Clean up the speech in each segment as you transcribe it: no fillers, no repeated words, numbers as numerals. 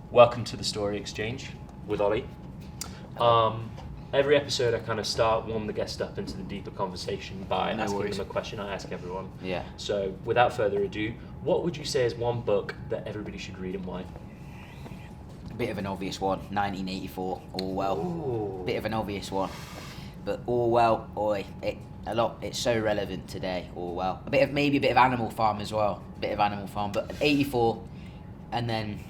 Welcome to the Story Exchange with Ollie. Every episode I kind of warm the guest up into the deeper conversation by asking them a question I ask everyone. Yeah. So without further ado, what would you say is one book that everybody should read and why? A bit of an obvious one, 1984, Orwell. Ooh. Bit of an obvious one. But Orwell, it's so relevant today, Orwell. Maybe a bit of Animal Farm as well. But 84, and then...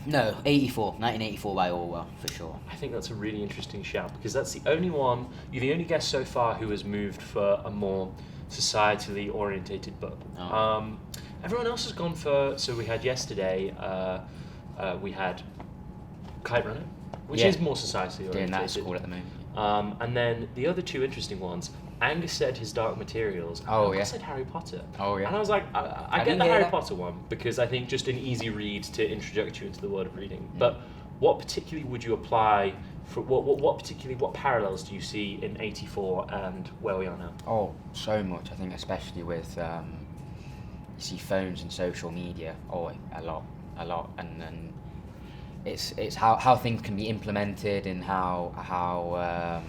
No, 1984 by Orwell, for sure. I think that's a really interesting shout because that's you're the only guest so far who has moved for a more societally orientated book. Oh. Everyone else has gone for, so we had yesterday, we had Kite Runner, which is more societally orientated. Doing that at school at the moment. And then the other two interesting ones, Angus said his Dark Materials. Oh, I yeah. said Harry Potter. Oh, yeah. And I was like, I get the Harry Potter one because I think just an easy read to introduce you into the world of reading. But what particularly would you apply for what parallels do you see in 84 and where we are now? Oh, so much. I think especially with you see phones and social media. Oh, a lot, and it's how things can be implemented and how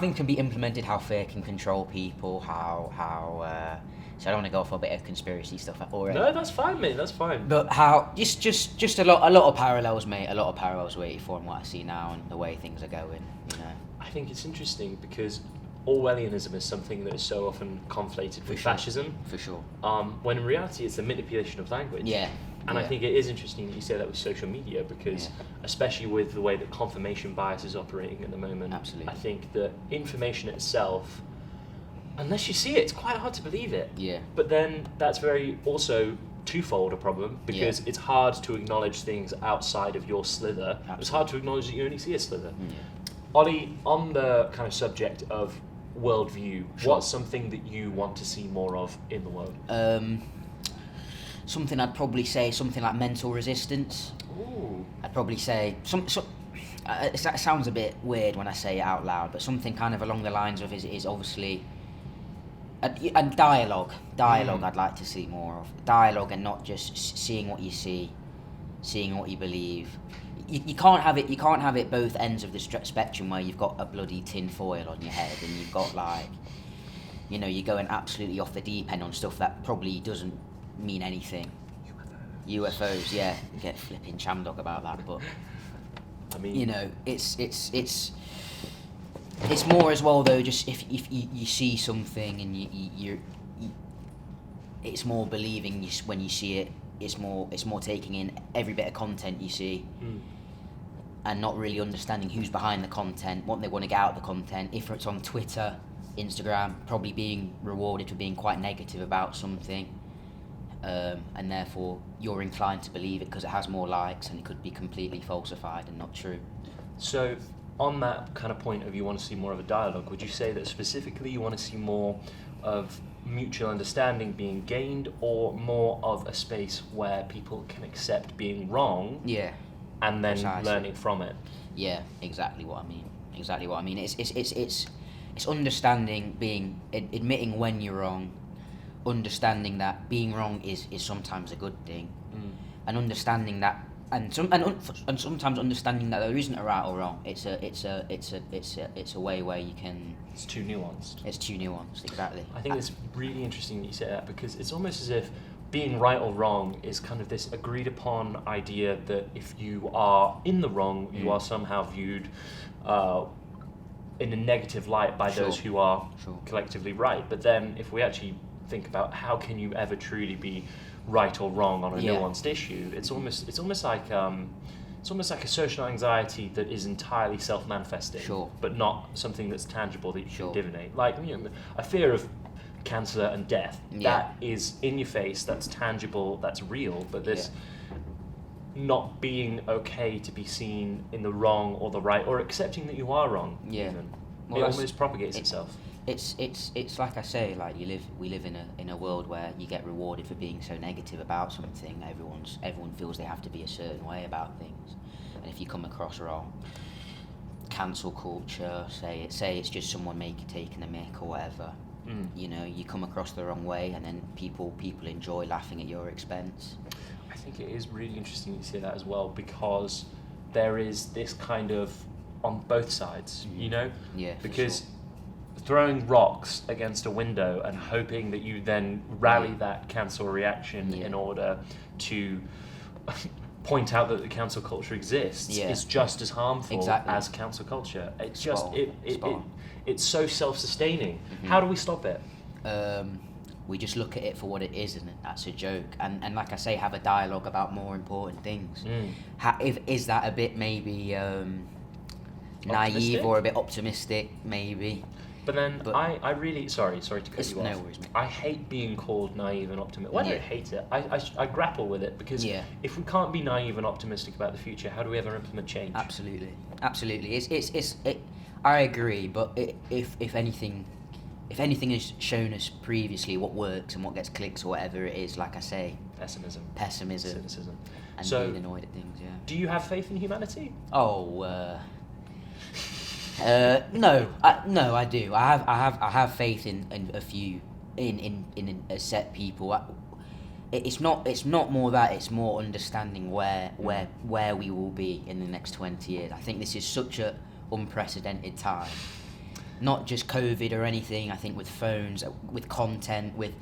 things can be implemented, how fear can control people, so I don't want to go off a bit of conspiracy stuff already. No, that's fine, mate. That's fine. But how just a lot of parallels, mate. A lot of parallels with 84 and what I see now and the way things are going. You know. I think it's interesting because Orwellianism is something that is so often conflated with fascism. For sure. When in reality it's a manipulation of language. Yeah. And I think it is interesting that you say that with social media because especially with the way that confirmation bias is operating at the moment, absolutely. I think that information itself, unless you see it, it's quite hard to believe it. Yeah. But then that's very also twofold a problem because it's hard to acknowledge things outside of your slither. Absolutely. It's hard to acknowledge that you only see a slither. Yeah. Ollie, on the kind of subject of worldview, Sure. what's something that you want to see more of in the world? Something I'd probably say something like mental resistance. Ooh. I'd probably say it sounds a bit weird when I say it out loud, but something kind of along the lines of is obviously and dialogue. I'd like to see more of dialogue and not just seeing what you see, seeing what you believe. You can't have it both ends of the spectrum where you've got a bloody tin foil on your head and you've got you're going absolutely off the deep end on stuff that probably doesn't mean anything. UFOs, yeah, get flipping chamdog about that, but I mean, it's more as well though. Just if you see something and you it's more believing when you see it. It's more taking in every bit of content you see, and not really understanding who's behind the content, what they want to get out of the content. If it's on Twitter, Instagram, probably being rewarded for being quite negative about something. And therefore you're inclined to believe it because it has more likes and it could be completely falsified and not true. So on that kind of point of you want to see more of a dialogue, would you say that specifically you want to see more of mutual understanding being gained or more of a space where people can accept being wrong and then learning from it? Yeah, exactly what I mean. It's understanding, admitting when you're wrong, understanding that being wrong is sometimes a good thing, and understanding that, and sometimes understanding that there isn't a right or wrong. It's a way where you can. It's too nuanced. Exactly. I think it's really interesting that you say that because it's almost as if being right or wrong is kind of this agreed upon idea that if you are in the wrong, you are somehow viewed in a negative light by those who are collectively right. But then if we actually think about how can you ever truly be right or wrong on a nuanced issue, it's almost like a social anxiety that is entirely self-manifesting, but not something that's tangible that you can divinate. Like a fear of cancer and death that is in your face, that's tangible, that's real. But this not being okay to be seen in the wrong or the right, or accepting that you are wrong. Even it almost propagates itself. It's like I say, like we live in a world where you get rewarded for being so negative about something. Everyone feels they have to be a certain way about things, and if you come across wrong, cancel culture, say it's just someone taking a mick or whatever. You know, you come across the wrong way, and then people enjoy laughing at your expense. I think it is really interesting you say that as well, because there is this kind of on both sides, you know? Yeah, because throwing rocks against a window and hoping that you then rally that cancel reaction in order to point out that the cancel culture exists is just as harmful as cancel culture. It's just it's so self-sustaining. How do we stop it? We just look at it for what it is, and that's a joke. And like I say, have a dialogue about more important things. Is that a bit maybe naive or a bit optimistic, maybe? But then I really sorry to cut you off. No worries, mate. I hate being called naive and optimistic. Well, I don't hate it. I grapple with it because if we can't be naive and optimistic about the future, how do we ever implement change? Absolutely. I agree, but if anything has shown us previously what works and what gets clicks or whatever it is, like I say, pessimism, cynicism, and so, being annoyed at things. Yeah. Do you have faith in humanity? No, I do. I have faith in a few in a set people. It's not more that, it's more understanding where we will be in the next 20 years. I think this is such a unprecedented time. Not just COVID or anything. I think with phones, with content, with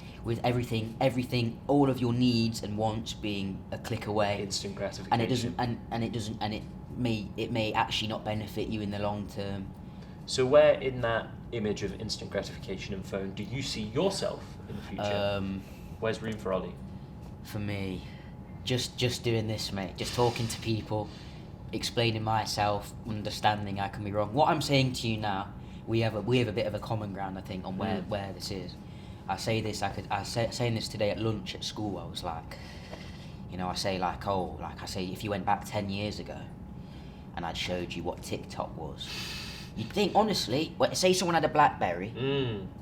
everything, all of your needs and wants being a click away. Instant gratification. And it may actually not benefit you in the long term. So where in that image of instant gratification and phone do you see yourself in the future? Where's room for Ollie? For me, just doing this, mate. Just talking to people, explaining myself, understanding I can be wrong. What I'm saying to you now, we have a bit of a common ground, I think, on where this is. I say this. Saying this today at lunch at school. I was like, I say if you went back 10 years ago, and I'd showed you what TikTok was, you'd think, honestly, say someone had a BlackBerry,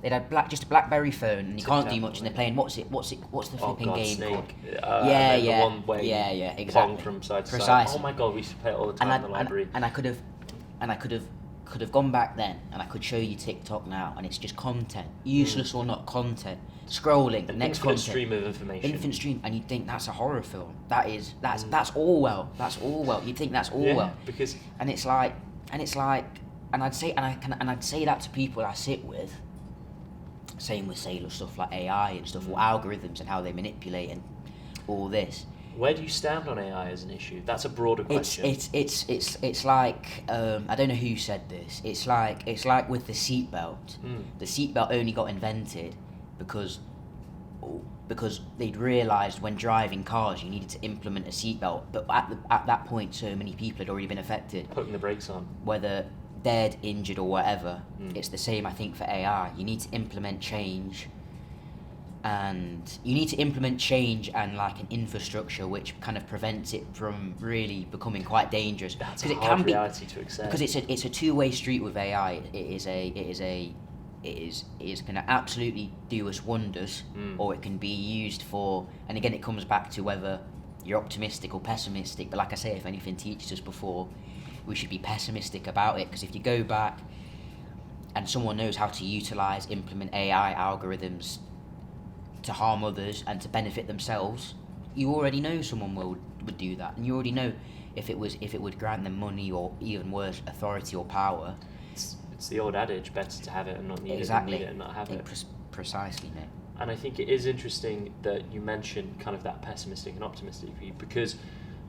they'd had just a BlackBerry phone, and you can't do much, and they're playing what's the flipping game Snake. called? The one where exactly. from side to Precisely. side. Oh my god, we used to play it all the time in the library. And I could have gone back then, and I could show you TikTok now, and it's just content, useless or not content, scrolling, An next infinite content, stream of information. infinite stream, and you'd think that's a horror film. That's Orwell. That's Orwell. You'd think that's Orwell. Because and I'd say that to people I sit with. Same with stuff like AI and stuff, or algorithms and how they manipulate and all this. Where do you stand on AI as an issue? That's a broader question. It's like I don't know who said this. It's like with the seatbelt. The seatbelt only got invented because they'd realised when driving cars you needed to implement a seatbelt. But at that point, so many people had already been affected. Putting the brakes on. Whether dead, injured, or whatever, it's the same. I think for AI, you need to implement change. And you need to implement change and like an infrastructure which kind of prevents it from really becoming quite dangerous. That's a hard reality to accept. Because it's a two-way street with AI. It is going to absolutely do us wonders, or it can be used for. And again, it comes back to whether you're optimistic or pessimistic. But like I say, if anything teaches us before, we should be pessimistic about it. Because if you go back, and someone knows how to utilize, implement AI algorithms to harm others and to benefit themselves, you already know someone would do that, and you already know if it would grant them money or even worse, authority or power. It's the old adage: better to have it and not need it than need it and not have it. Precisely, mate. And I think it is interesting that you mentioned kind of that pessimistic and optimistic view, because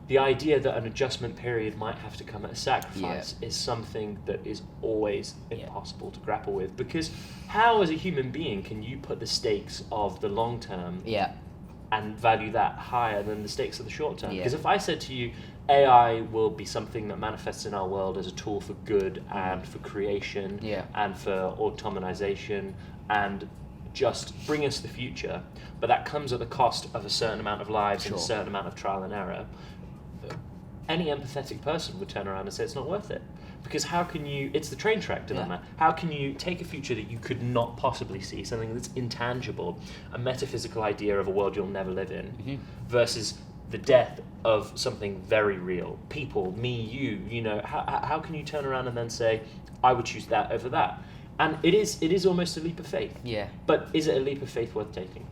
the idea that an adjustment period might have to come at a sacrifice is something that is always impossible to grapple with. Because how, as a human being, can you put the stakes of the long term and value that higher than the stakes of the short term? Because if I said to you, AI will be something that manifests in our world as a tool for good and for creation and for automatization and just bring us the future, but that comes at the cost of a certain amount of lives and a certain amount of trial and error, any empathetic person would turn around and say it's not worth it. Because how can you, it's the train track dilemma, how can you take a future that you could not possibly see, something that's intangible, a metaphysical idea of a world you'll never live in, versus the death of something very real, people, me, you know, how can you turn around and then say, I would choose that over that? And it is almost a leap of faith. Yeah. But is it a leap of faith worth taking?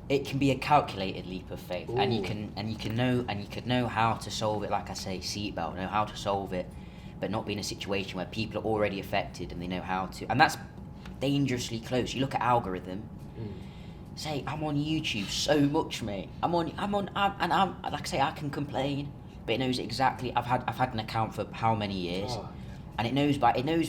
It can be a calculated leap of faith, Ooh. and you can know how to solve it. Like I say, seatbelt, know how to solve it, but not be in a situation where people are already affected and they know how to. And that's dangerously close. You look at algorithm. Say I'm on YouTube so much, mate. I'm like I say, I can complain, but it knows exactly. I've had an account for how many years. Oh. And it knows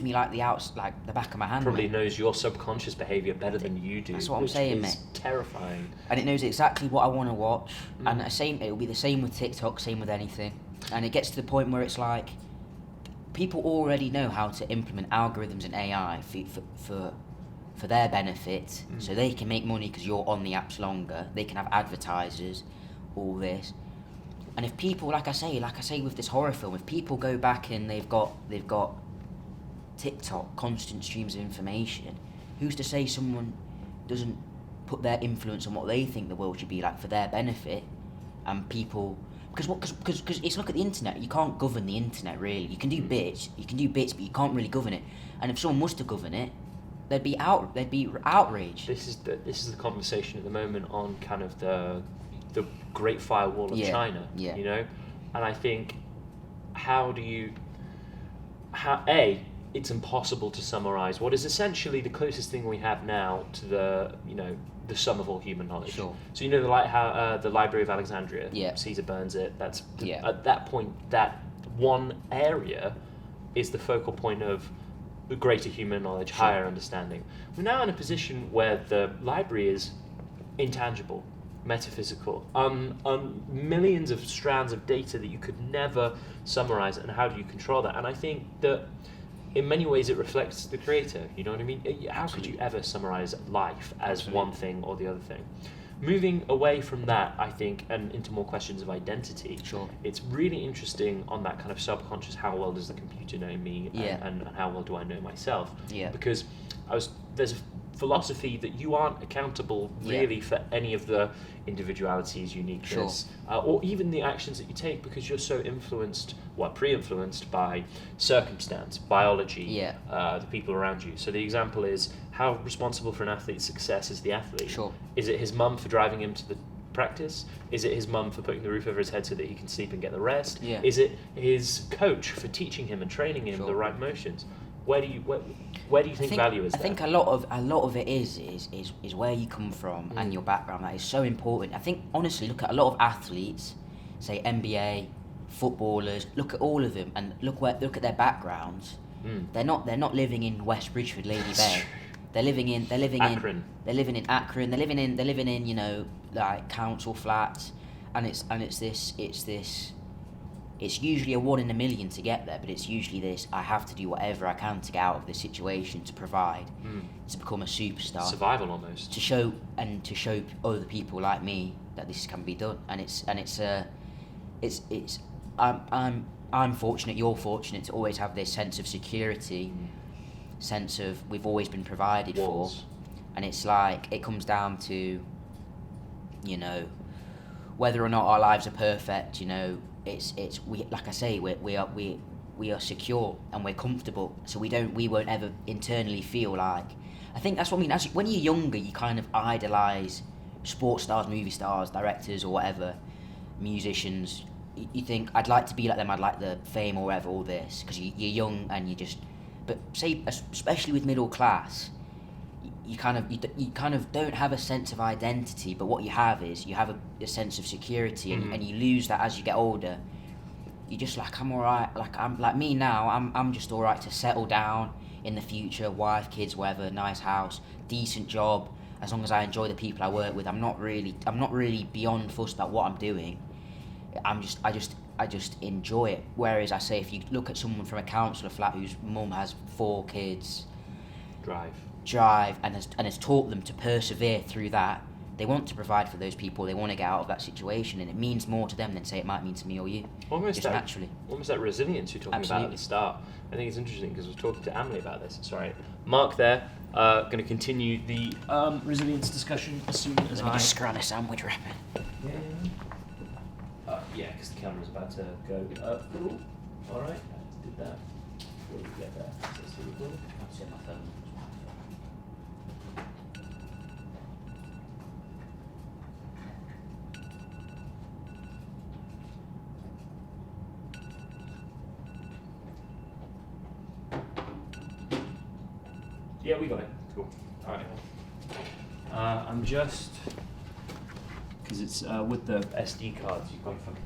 me like the back of my hand. Probably mate. knows your subconscious behaviour better than you do. That's what I'm saying, which is mate. Terrifying. And it knows exactly what I want to watch. And it'll be the same with TikTok, same with anything. And it gets to the point where it's like, people already know how to implement algorithms and AI for their benefit, so they can make money because you're on the apps longer. They can have advertisers, all this. And if people, like I say with this horror film, if people go back and they've got TikTok, constant streams of information, who's to say someone doesn't put their influence on what they think the world should be like for their benefit? And people, because it's, look at the internet. You can't govern the internet really. You can do bits, but you can't really govern it. And if someone was to govern it, there'd be outrage. This is the conversation at the moment on kind of the Great Firewall of China. Yeah. You know, and I think it's impossible to summarize what is essentially the closest thing we have now to the sum of all human knowledge. Sure. So the Library of Alexandria. Yeah. Caesar burns it. At that point, that one area is the focal point of greater human knowledge, Sure. higher understanding. We're now in a position where the library is intangible, metaphysical, millions of strands of data that you could never summarize, and how do you control that? And I think that in many ways it reflects the creator, you know what I mean? How could you ever summarize life as Absolutely. one thing or the other thing? Moving away from that, I think, and into more questions of identity, Sure. it's really interesting on that kind of subconscious, how well does the computer know me, and how well do I know myself? Yeah. Because there's a philosophy that you aren't accountable really for any of the individualities, uniqueness, or even the actions that you take, because you're so pre-influenced by circumstance, biology, the people around you. So the example is, how responsible for an athlete's success is the athlete? Sure. Is it his mum for driving him to the practice? Is it his mum for putting the roof over his head so that he can sleep and get the rest? Yeah. Is it his coach for teaching him and training him the right motions? Where do you think value is there? I think a lot of it is where you come from and your background. That is so important. I think, honestly, look at a lot of athletes, say NBA, footballers. Look at all of them and look at their backgrounds. They're not living in West Bridgeford, Lady Bay. They're living in Akron. They're living in Akron. They're living in like council flats, and it's usually a 1 in a million to get there, but it's usually this: I have to do whatever I can to get out of this situation, to provide, to become a superstar, survival almost, to show other people like me that this can be done. I'm fortunate, you're fortunate to always have this sense of security, sense of we've always been provided for, and it's like it comes down to, whether or not our lives are perfect, it's we, like I say, we are secure and we're comfortable, so we won't ever internally feel like. I think that's what I mean. When you're younger, you kind of idolise sports stars, movie stars, directors, or whatever, musicians. You think, I'd like to be like them. I'd like the fame or whatever, all this, because you're young and you just. But say, especially with middle class, you kind of don't have a sense of identity, but what you have is you have a sense of security, and you lose that as you get older. You're just like, I'm alright, I'm like me now, I'm just alright to settle down in the future, wife, kids, whatever, nice house, decent job, as long as I enjoy the people I work with. I'm not really beyond fussed about what I'm doing. I just enjoy it. Whereas I say, if you look at someone from a councillor flat whose mum has 4 kids, drive and has taught them to persevere through that, they want to provide for those people, they want to get out of that situation, and it means more to them than, say, it might mean to me or you. Naturally. Almost that resilience you're talking Absolutely. about at the start. I think it's interesting because I was talking to Emily about this. Sorry, Mark there. Going to continue the resilience discussion as soon as Let me just scran a sandwich wrapper. Yeah, because the camera's about to go. Cool. All right, did that. before you get there. Is it still recording? I'll set my phone. Yeah, we got it. Cool. All right. I'm just because it's with the SD cards. You've got to fucking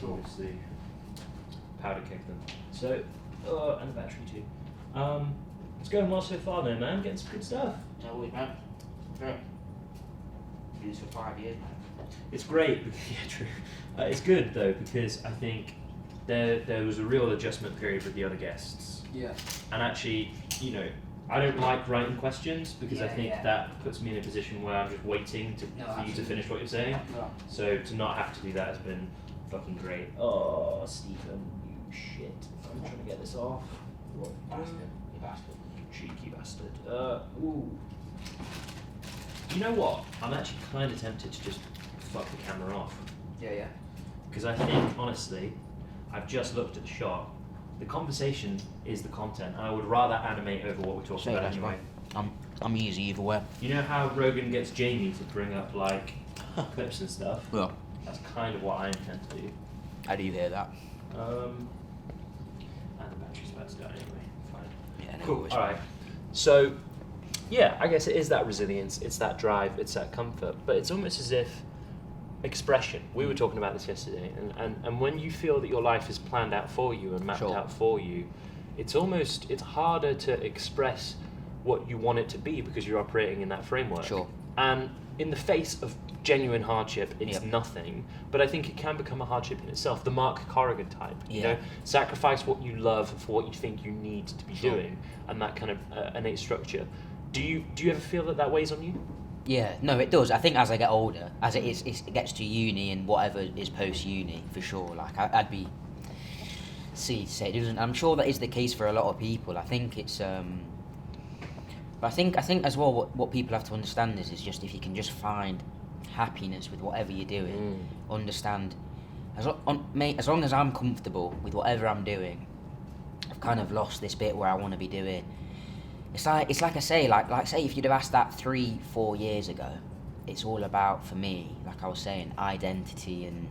obviously powder keg them. So, and the battery too. It's going well so far, though, man. Getting some good stuff. No worries, man. Great. Do this for 5 years, man. It's great. Yeah, true. It's good though because I think there was a real adjustment period with the other guests. Yeah. And actually, you know, I don't like writing questions because I think that puts me in a position where I'm just waiting for you to finish what you're saying. Yeah. So to not have to do that has been fucking great. Oh, Stephen, you shit. I'm trying to get this off. What? Bastard. You bastard. You cheeky bastard. Ooh. You know what? I'm actually kind of tempted to just fuck the camera off. Yeah. Because I think, honestly, I've just looked at the shot. The conversation is the content, and I would rather animate over what we're talking about anyway. I'm easy either way. You know how Rogan gets Jamie to bring up like clips and stuff? Well, That's kind of what I intend to do. I do hear that. And the battery's about to die anyway. Fine. Yeah, no Cool. worries. All right. So, yeah, I guess it is that resilience. It's that drive. It's that comfort. But it's almost as if expression. We were talking about this yesterday, and when you feel that your life is planned out for you and mapped Sure. out for you, it's harder to express what you want it to be because you're operating in that framework. Sure. And in the face of genuine hardship, it's Yep. nothing. But I think it can become a hardship in itself. The Mark Corrigan type. You Yeah. know, sacrifice what you love for what you think you need to be Sure. doing, and that kind of innate structure. Do you ever feel that weighs on you? Yeah, no, it does. I think as I get older, as it gets to uni and whatever is post-uni, for sure, like I'd be silly to say it doesn't. I'm sure that is the case for a lot of people. I think it's, but I think as well what people have to understand is just if you can just find happiness with whatever you're doing, understand, as long as I'm comfortable with whatever I'm doing, I've kind of lost this bit where I want to be doing. It's like I say, like say if you'd have asked that 3-4 years ago, it's all about, for me, like I was saying, identity and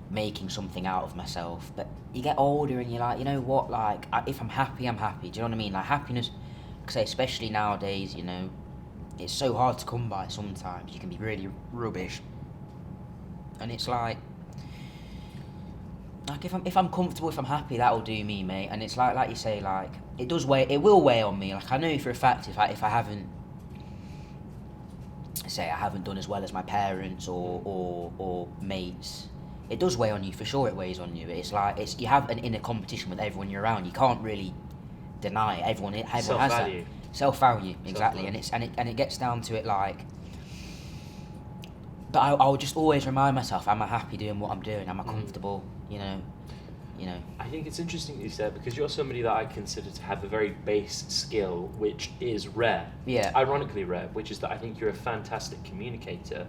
making something out of myself. But you get older and you're like, you know what, like if I'm happy, I'm happy. Do you know what I mean? Like happiness, like I say, especially nowadays, you know, it's so hard to come by sometimes. You can be really rubbish. And it's like if I'm comfortable, if I'm happy, that'll do me, mate. And it's like you say, like it will weigh on me. Like I know for a fact if I haven't, say I haven't done as well as my parents or mates, it does weigh on you for sure. It weighs on you. It's like you have an inner competition with everyone you're around. You can't really deny it. Everyone has that self-value, exactly. And it gets down to it like. But I'll just always remind myself: am I happy doing what I'm doing? Am I comfortable? You know. I think it's interesting that you said, because you're somebody that I consider to have a very base skill, which is rare. Yeah. Ironically rare, which is that I think you're a fantastic communicator,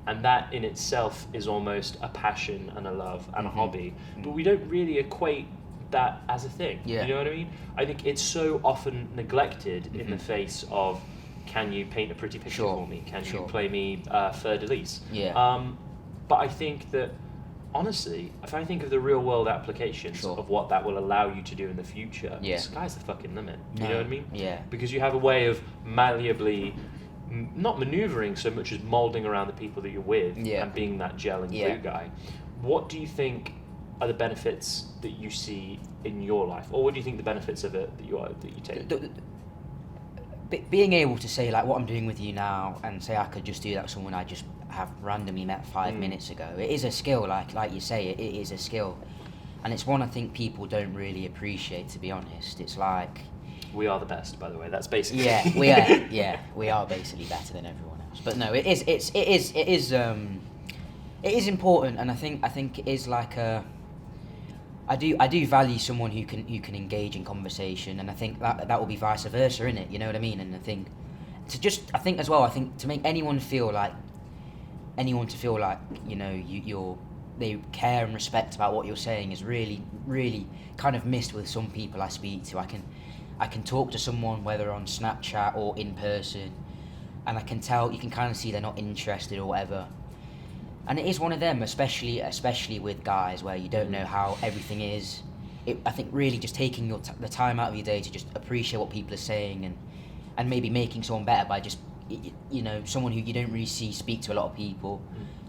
and that in itself is almost a passion and a love and a hobby. But we don't really equate that as a thing. Yeah. You know what I mean? I think it's so often neglected in the face of, can you paint a pretty picture for me? Can you play me Fleur de Lis? Yeah. But I think that, honestly, if I think of the real world applications of what that will allow you to do in the future, the sky's the fucking limit. You know what I mean? Yeah. Because you have a way of malleably, not manoeuvring so much as moulding around the people that you're with and being that gel and glue guy. What do you think are the benefits that you see in your life? Or what do you think the benefits of it that you take? Being able to say like what I'm doing with you now, and say I could just do that with someone I just have randomly met 5 minutes ago. It is a skill, like you say, it is a skill, and it's one I think people don't really appreciate. To be honest, it's like we are the best, by the way. That's basically we are basically better than everyone else. But no, it is important, and I think it is like a. I do value someone who can engage in conversation, and I think that will be vice versa, innit? You know what I mean? And I think to make anyone feel like you know you're they care and respect about what you're saying is really, really kind of missed with some people I speak to. I can talk to someone whether on Snapchat or in person, and I can tell, you can kind of see they're not interested or whatever. And it is one of them, especially with guys, where you don't know how everything is. I think really just taking the time out of your day to just appreciate what people are saying, and maybe making someone better by just, you know, someone who you don't really see speak to a lot of people,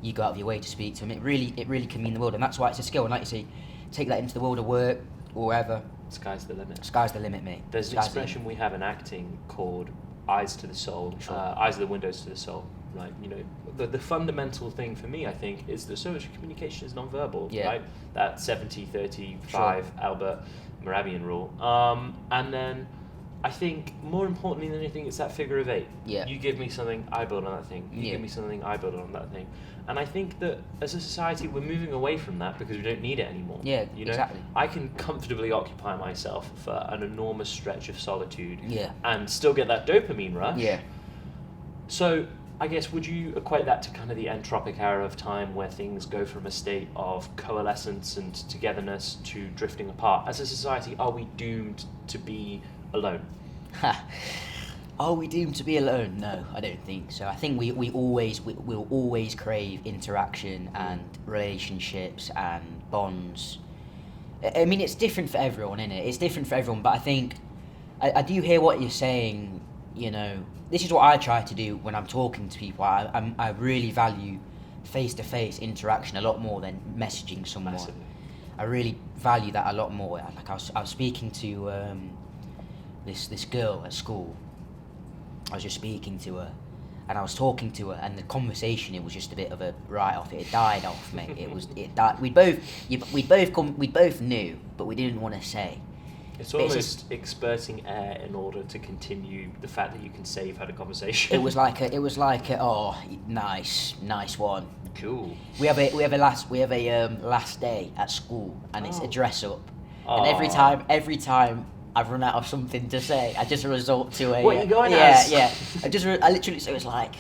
you go out of your way to speak to them. It really can mean the world, and that's why it's a skill. And like you say, take that into the world of work or wherever. Sky's the limit. Sky's the limit, mate. There's an expression we have in acting called eyes to the soul. Sure. Eyes are the windows to the soul. Right, you know, the fundamental thing for me, I think, is that so much of communication is non-verbal, right? That 70-35 Sure. Albert Moravian rule. And then I think more importantly than anything, it's that figure of eight. Yeah. You give me something, I build on that thing. You give me something, I build on that thing. And I think that as a society, we're moving away from that because we don't need it anymore. Yeah, you know? exactly. I can comfortably occupy myself for an enormous stretch of solitude and still get that dopamine rush. Yeah. So I guess, would you equate that to kind of the entropic era of time where things go from a state of coalescence and togetherness to drifting apart? As a society, are we doomed to be alone? Are we doomed to be alone? No, I don't think so. I think we'll always crave interaction and relationships and bonds. I mean, it's different for everyone, isn't it? It's different for everyone, but I think I do hear what you're saying. You know, this is what I try to do when I'm talking to people. I really value face-to-face interaction a lot more than messaging someone. Massively. I really value that a lot more. Like I was speaking to this girl at school. I was just speaking to her, and I was talking to her, and the conversation, it was just a bit of a write-off. It died off, mate. It died. We both knew, but we didn't want to say. It's almost experting air in order to continue the fact that you can say you've had a conversation. It was like oh, nice one. Cool. We have a last day at school, and it's a dress up, and Aw. every time I've run out of something to say, I just resort to a What are you going as? Yeah. I literally, so it's like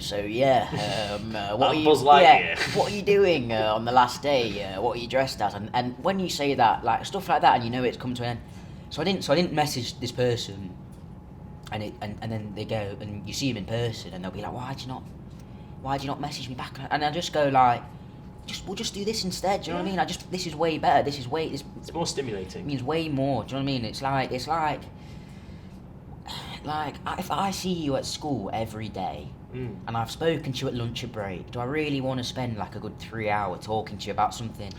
so yeah, what are you? Buzz Lightyear. What are you doing on the last day? What are you dressed as? And when you say that, like stuff like that, and you know it's come to an end. So I didn't message this person, and then they go, and you see them in person, and they'll be like, why'd you not message me back? And I just go like, we'll just do this instead. Do you know what I mean? This is way better. It's more stimulating. It means way more. Do you know what I mean? It's like if I see you at school every day, and I've spoken to you at lunch or break, do I really want to spend like a good 3 hours talking to you about something? Do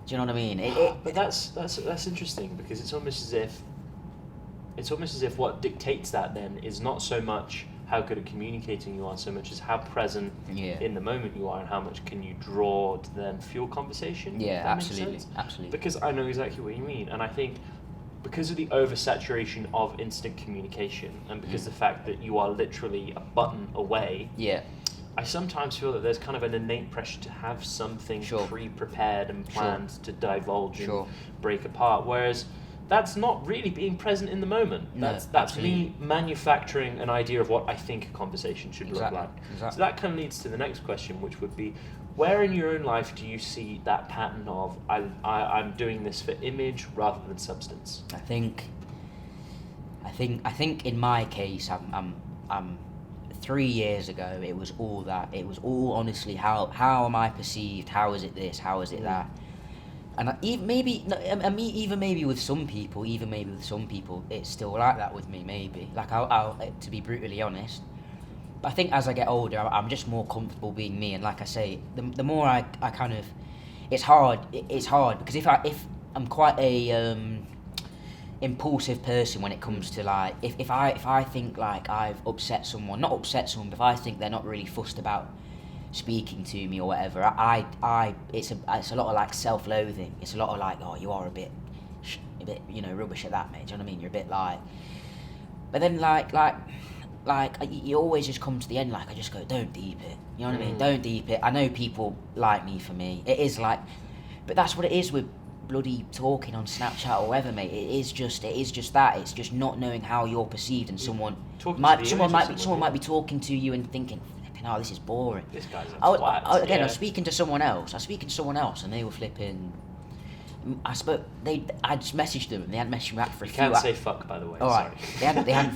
you know what I mean? But that's interesting, because it's almost as if what dictates that then is not so much how good at communicating you are, so much as how present in the moment you are, and how much can you draw to then fuel conversation. Yeah, if that makes absolutely, sense. absolutely. Because I know exactly what you mean, and I think because of the oversaturation of instant communication, and because the fact that you are literally a button away, I sometimes feel that there's kind of an innate pressure to have something pre-prepared and planned to divulge and break apart, whereas that's not really being present in the moment. That's me manufacturing an idea of what I think a conversation should look like. Exactly. So that kind of leads to the next question, which would be, where in your own life do you see that pattern of I'm doing this for image rather than substance? I think in my case, I'm 3 years ago. It was all that. It was all honestly how am I perceived? How is it this? How is it that? And even maybe with some people, it's still like that with me. Maybe like I'll to be brutally honest. But I think as I get older, I'm just more comfortable being me. And like I say, the more I kind of, it's hard because if I'm quite a impulsive person when it comes to like if I think like I've not upset someone, but if I think they're not really fussed about speaking to me or whatever, it's a lot of like self-loathing. It's a lot of like, oh, you are a bit rubbish at that, mate. Do you know what I mean? You're a bit like, but then like you always just come to the end. Like I just go, don't deep it. You know what I mean? Don't deep it. I know people like me for me. It is like, but that's what it is with bloody talking on Snapchat or whatever, mate. It is just that. It's just not knowing how you're perceived, and someone might be talking to you and thinking, fucking hell, this is boring. This guy's a I was twat. speaking to someone else, and they were flipping. I just messaged them, and they hadn't messaged me back for a few. Can't say fuck, by the way. All right, sorry. they hadn't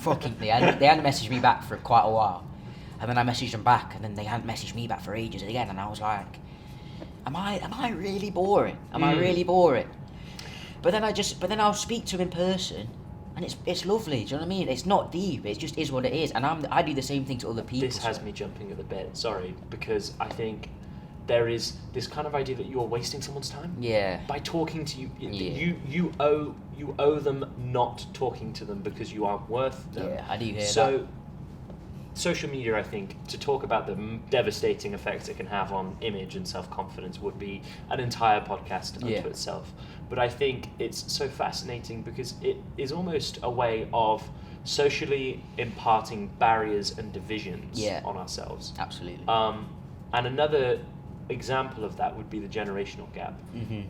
messaged me back for quite a while, and then I messaged them back, and then they hadn't messaged me back for ages again, and I was like, am I really boring? Am I really boring? But then I'll speak to him in person, and it's lovely. Do you know what I mean? It's not deep. It just is what it is, and I do the same thing to other people. This has me jumping at the bit. Sorry, because I think there is this kind of idea that you are wasting someone's time. Yeah. By talking to you, Yeah. you owe them not talking to them because you aren't worth them. Yeah, I do hear that. So, social media, I think, to talk about the devastating effects it can have on image and self-confidence would be an entire podcast unto itself. But I think it's so fascinating because it is almost a way of socially imparting barriers and divisions on ourselves. Absolutely. And another example of that would be the generational gap. Mm-hmm.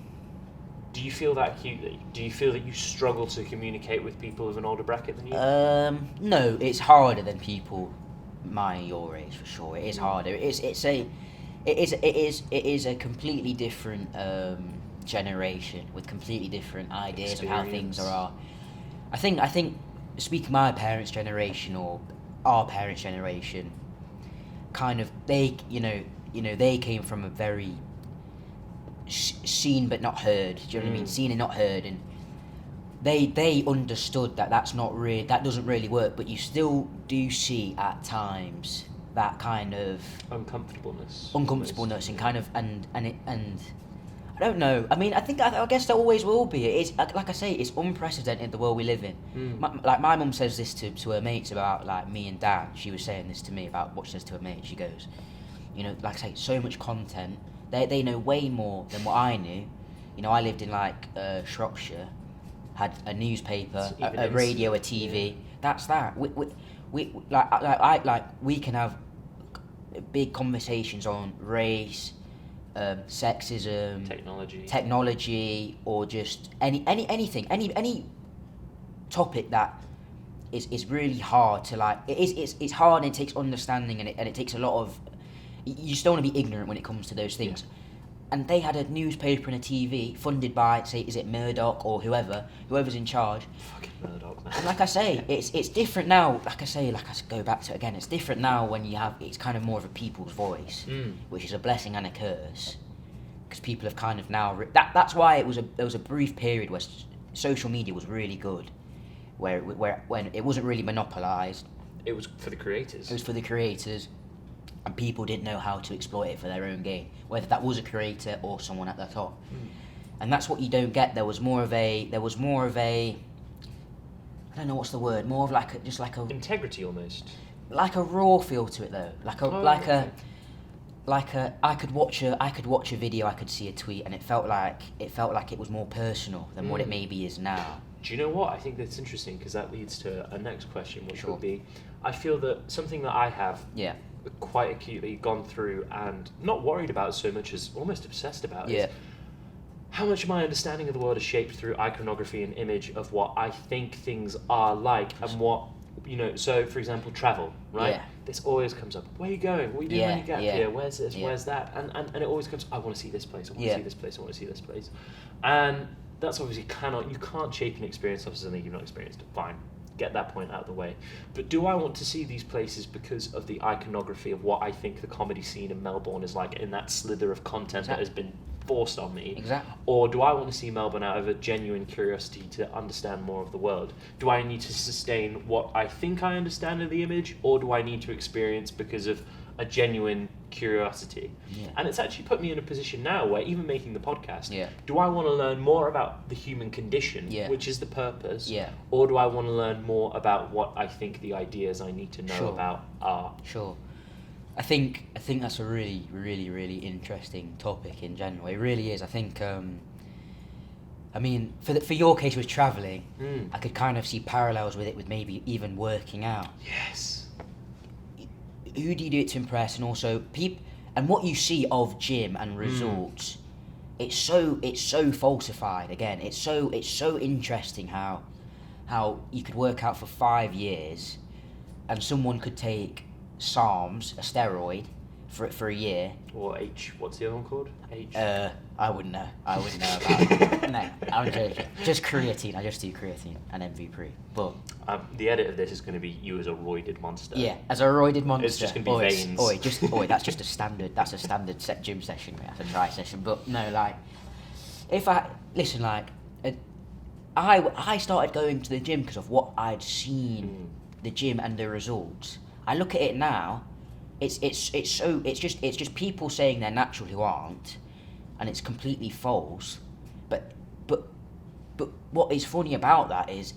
Do you feel that acutely? Do you feel that you struggle to communicate with people of an older bracket than you? No, it's harder than people your age for sure. It is harder. It is a completely different generation with completely different ideas of how things are. I think speaking my parents' generation or our parents' generation, kind of they came from a very seen but not heard. Do you know what I mean? Seen and not heard, and they understood that that doesn't really work. But you still do see at times that kind of uncomfortableness and kind of and I don't know. I mean, I guess there always will be. It's like I say, it's unprecedented the world we live in. My mum says this to her mates about like me and Dan. She was saying this to me about what she says to her mates. She goes, like I say, so much content. They know way more than what I knew. I lived in like Shropshire, had a newspaper, a radio, a TV. Yeah. That's that. We can have big conversations on race, sexism, technology, or just anything, any topic that is really hard to like. It's hard and it takes understanding and it takes a lot of. You just don't want to be ignorant when it comes to those things. Yeah. And they had a newspaper and a TV funded by, say, is it Murdoch or whoever's in charge. Fucking Murdoch, man. And like I say, it's different now. Like I go back to it again. It's different now when it's kind of more of a people's voice, which is a blessing and a curse, because people have kind of now. That's why there was a brief period where social media was really good, where when it wasn't really monopolised. It was for the creators. And people didn't know how to exploit it for their own gain, whether that was a creator or someone at the top. And that's what you don't get. There was more of a I don't know what's the word, more of just like a integrity almost. Like a raw feel to it though. I could watch a video, I could see a tweet, and it felt like it was more personal than what it maybe is now. Do you know what? I think that's interesting because that leads to a next question, which would be, I feel that something that I have quite acutely gone through and not worried about so much as almost obsessed about is how much of my understanding of the world is shaped through iconography and image of what I think things are like and what, so for example, travel, right? Yeah. This always comes up. Where are you going? What are you doing when you get here? Where's this? Where's that? And it always comes, I want to see this place, I want to see this place, I want to see this place. And that's obviously you can't shape an experience off of something you've not experienced. Fine. Get that point out of the way. But do I want to see these places because of the iconography of what I think the comedy scene in Melbourne is like in that slither of content that has been forced on me? Exactly. Or do I want to see Melbourne out of a genuine curiosity to understand more of the world? Do I need to sustain what I think I understand of the image, or do I need to experience because of a genuine curiosity? And it's actually put me in a position now where even making the podcast, do I want to learn more about the human condition, which is the purpose, or do I want to learn more about what I think the ideas I need to know about are? I think that's a really, really, really interesting topic in general. It really is. I think I mean, for your case with travelling, I could kind of see parallels with it with maybe even working out. Yes. Who do you do it to impress, and also and what you see of gym and results, it's so falsified. Again, it's so interesting how you could work out for 5 years, and someone could take Psalms, a steroid, for a year. Or what's the other one called? I wouldn't know about it. No, I'm joking. Just creatine. I just do creatine and MVP. But the edit of this is going to be you as a roided monster. yeah, as a roided monster. It's just going to be veins. That's just a standard. That's a standard set gym session. Mate. That's a dry session. But no, like, I started going to the gym because of what I'd seen the gym and the results. I look at it now. It's just people saying they're natural who aren't, and it's completely false. But what is funny about that is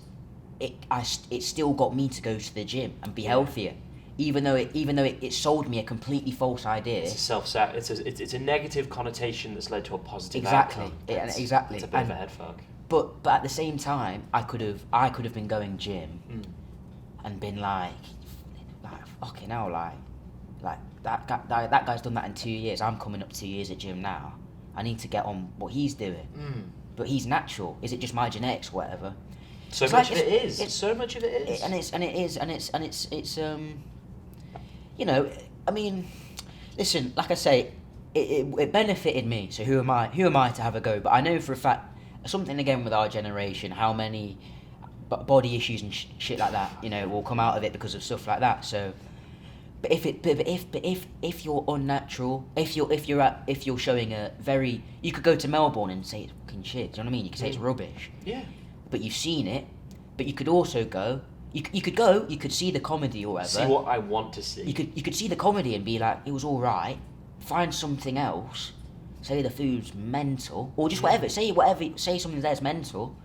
it still got me to go to the gym and be healthier, even though it sold me a completely false idea. It's a negative connotation that's led to a positive exactly. outcome. Exactly. It's a bit of a head fuck. But at the same time, I could have been going gym and been like fucking hell, like that guy's done that in 2 years. I'm coming up 2 years at gym now. I need to get on what he's doing. But he's natural. Is it just my genetics, whatever? So much of it is. So much of it is. It's you know, I mean, listen, like I say, it benefited me. So who am I to have a go? But I know for a fact something again with our generation, how many body issues and shit like that, you know, will come out of it because of stuff like that. So, but if you're unnatural, if you're showing a very, you could go to Melbourne and say it's fucking shit. Do you know what I mean? You could say it's rubbish. Yeah. But you've seen it. But you could also go. You could see the comedy or whatever. See what I want to see. You could see the comedy and be like, it was all right. Find something else. Say the food's mental, or just whatever. Say something there's mental.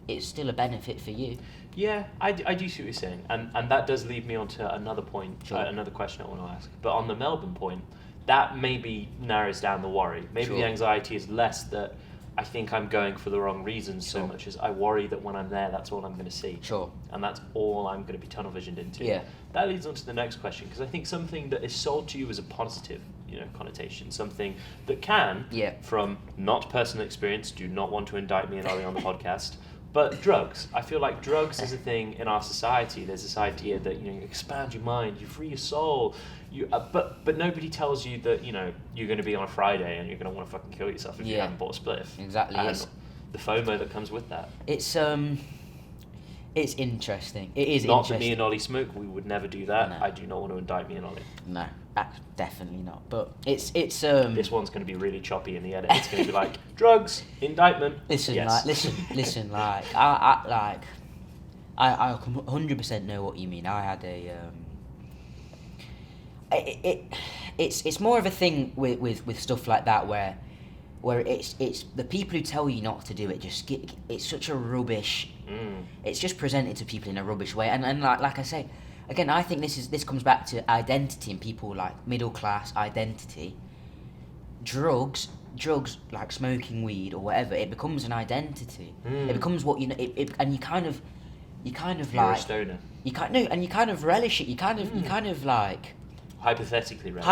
It's still a benefit for you. Yeah, I do see what you're saying, and that does lead me on to another point, another question I want to ask. But on the Melbourne point, that maybe narrows down the worry. Maybe the anxiety is less that I think I'm going for the wrong reasons so much as I worry that when I'm there, that's all I'm going to see. Sure. And that's all I'm going to be tunnel visioned into. Yeah. That leads on to the next question, because I think something that is sold to you as a positive, connotation, something that can, from not personal experience, do not want to indict me and Ollie on the podcast, but drugs. I feel like drugs is a thing in our society. There's this idea that you expand your mind, you free your soul, but nobody tells you that you're going to be on a Friday and you're going to want to fucking kill yourself if you haven't bought a spliff. Exactly. And the FOMO that comes with that. It's interesting. It is not interesting. that me and Ollie smoke. We would never do that. No. I do not want to indict me and Ollie. No, definitely not. But it's This one's going to be really choppy in the edit. It's going to be like drugs, indictment. Listen, yes. listen. Like I 100% know what you mean. I had a It's more of a thing with stuff like that where it's the people who tell you not to do it it's such a rubbish. It's just presented to people in a rubbish way, and like I say, again, I think this comes back to identity and people like middle class identity. Drugs like smoking weed or whatever, it becomes an identity. It becomes what and you kind of You're like a stoner. you kind of relish it. You kind of like Hypothetically relish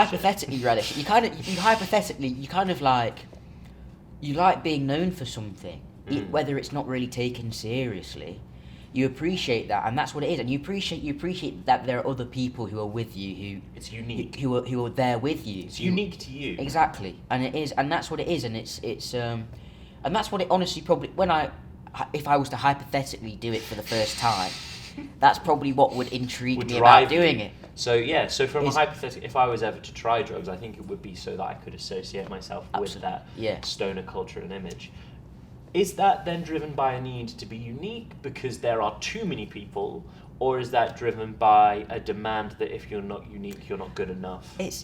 relish it. You kind of like you like being known for something, whether it's not really taken seriously. You appreciate that, and that's what it is. And you appreciate that there are other people who are with you who it's unique. Who are there with you. It's unique to you. Exactly, and it is, and that's what it is, and it's and that's what it honestly probably if I was to hypothetically do it for the first time, that's probably what would intrigue me about doing it. So from a hypothetical, if I was ever to try drugs, I think it would be so that I could associate myself with that stoner culture and image. Is that then driven by a need to be unique because there are too many people, or is that driven by a demand that if you're not unique, you're not good enough? It's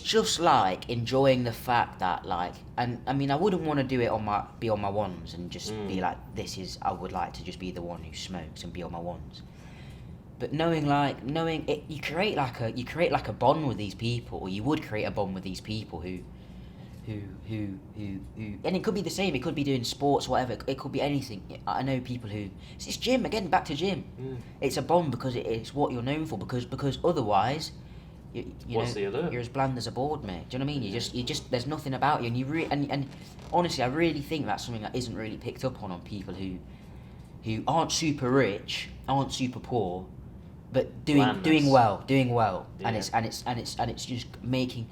just like enjoying the fact that and I mean I wouldn't want to do it be on my ones and just be like I would like to just be the one who smokes and be on my ones. But knowing it, you create like a bond with these people, or you would create a bond with these people who, and it could be the same. It could be doing sports, whatever. It could be anything. I know people who it's gym again. Back to gym. It's a bond because it's what you're known for. Because otherwise, you're as bland as a board, mate. Do you know what I mean? You just there's nothing about you, and and honestly, I really think that's something that isn't really picked up on people who aren't super rich, aren't super poor, but doing well, Yeah. and it's just making,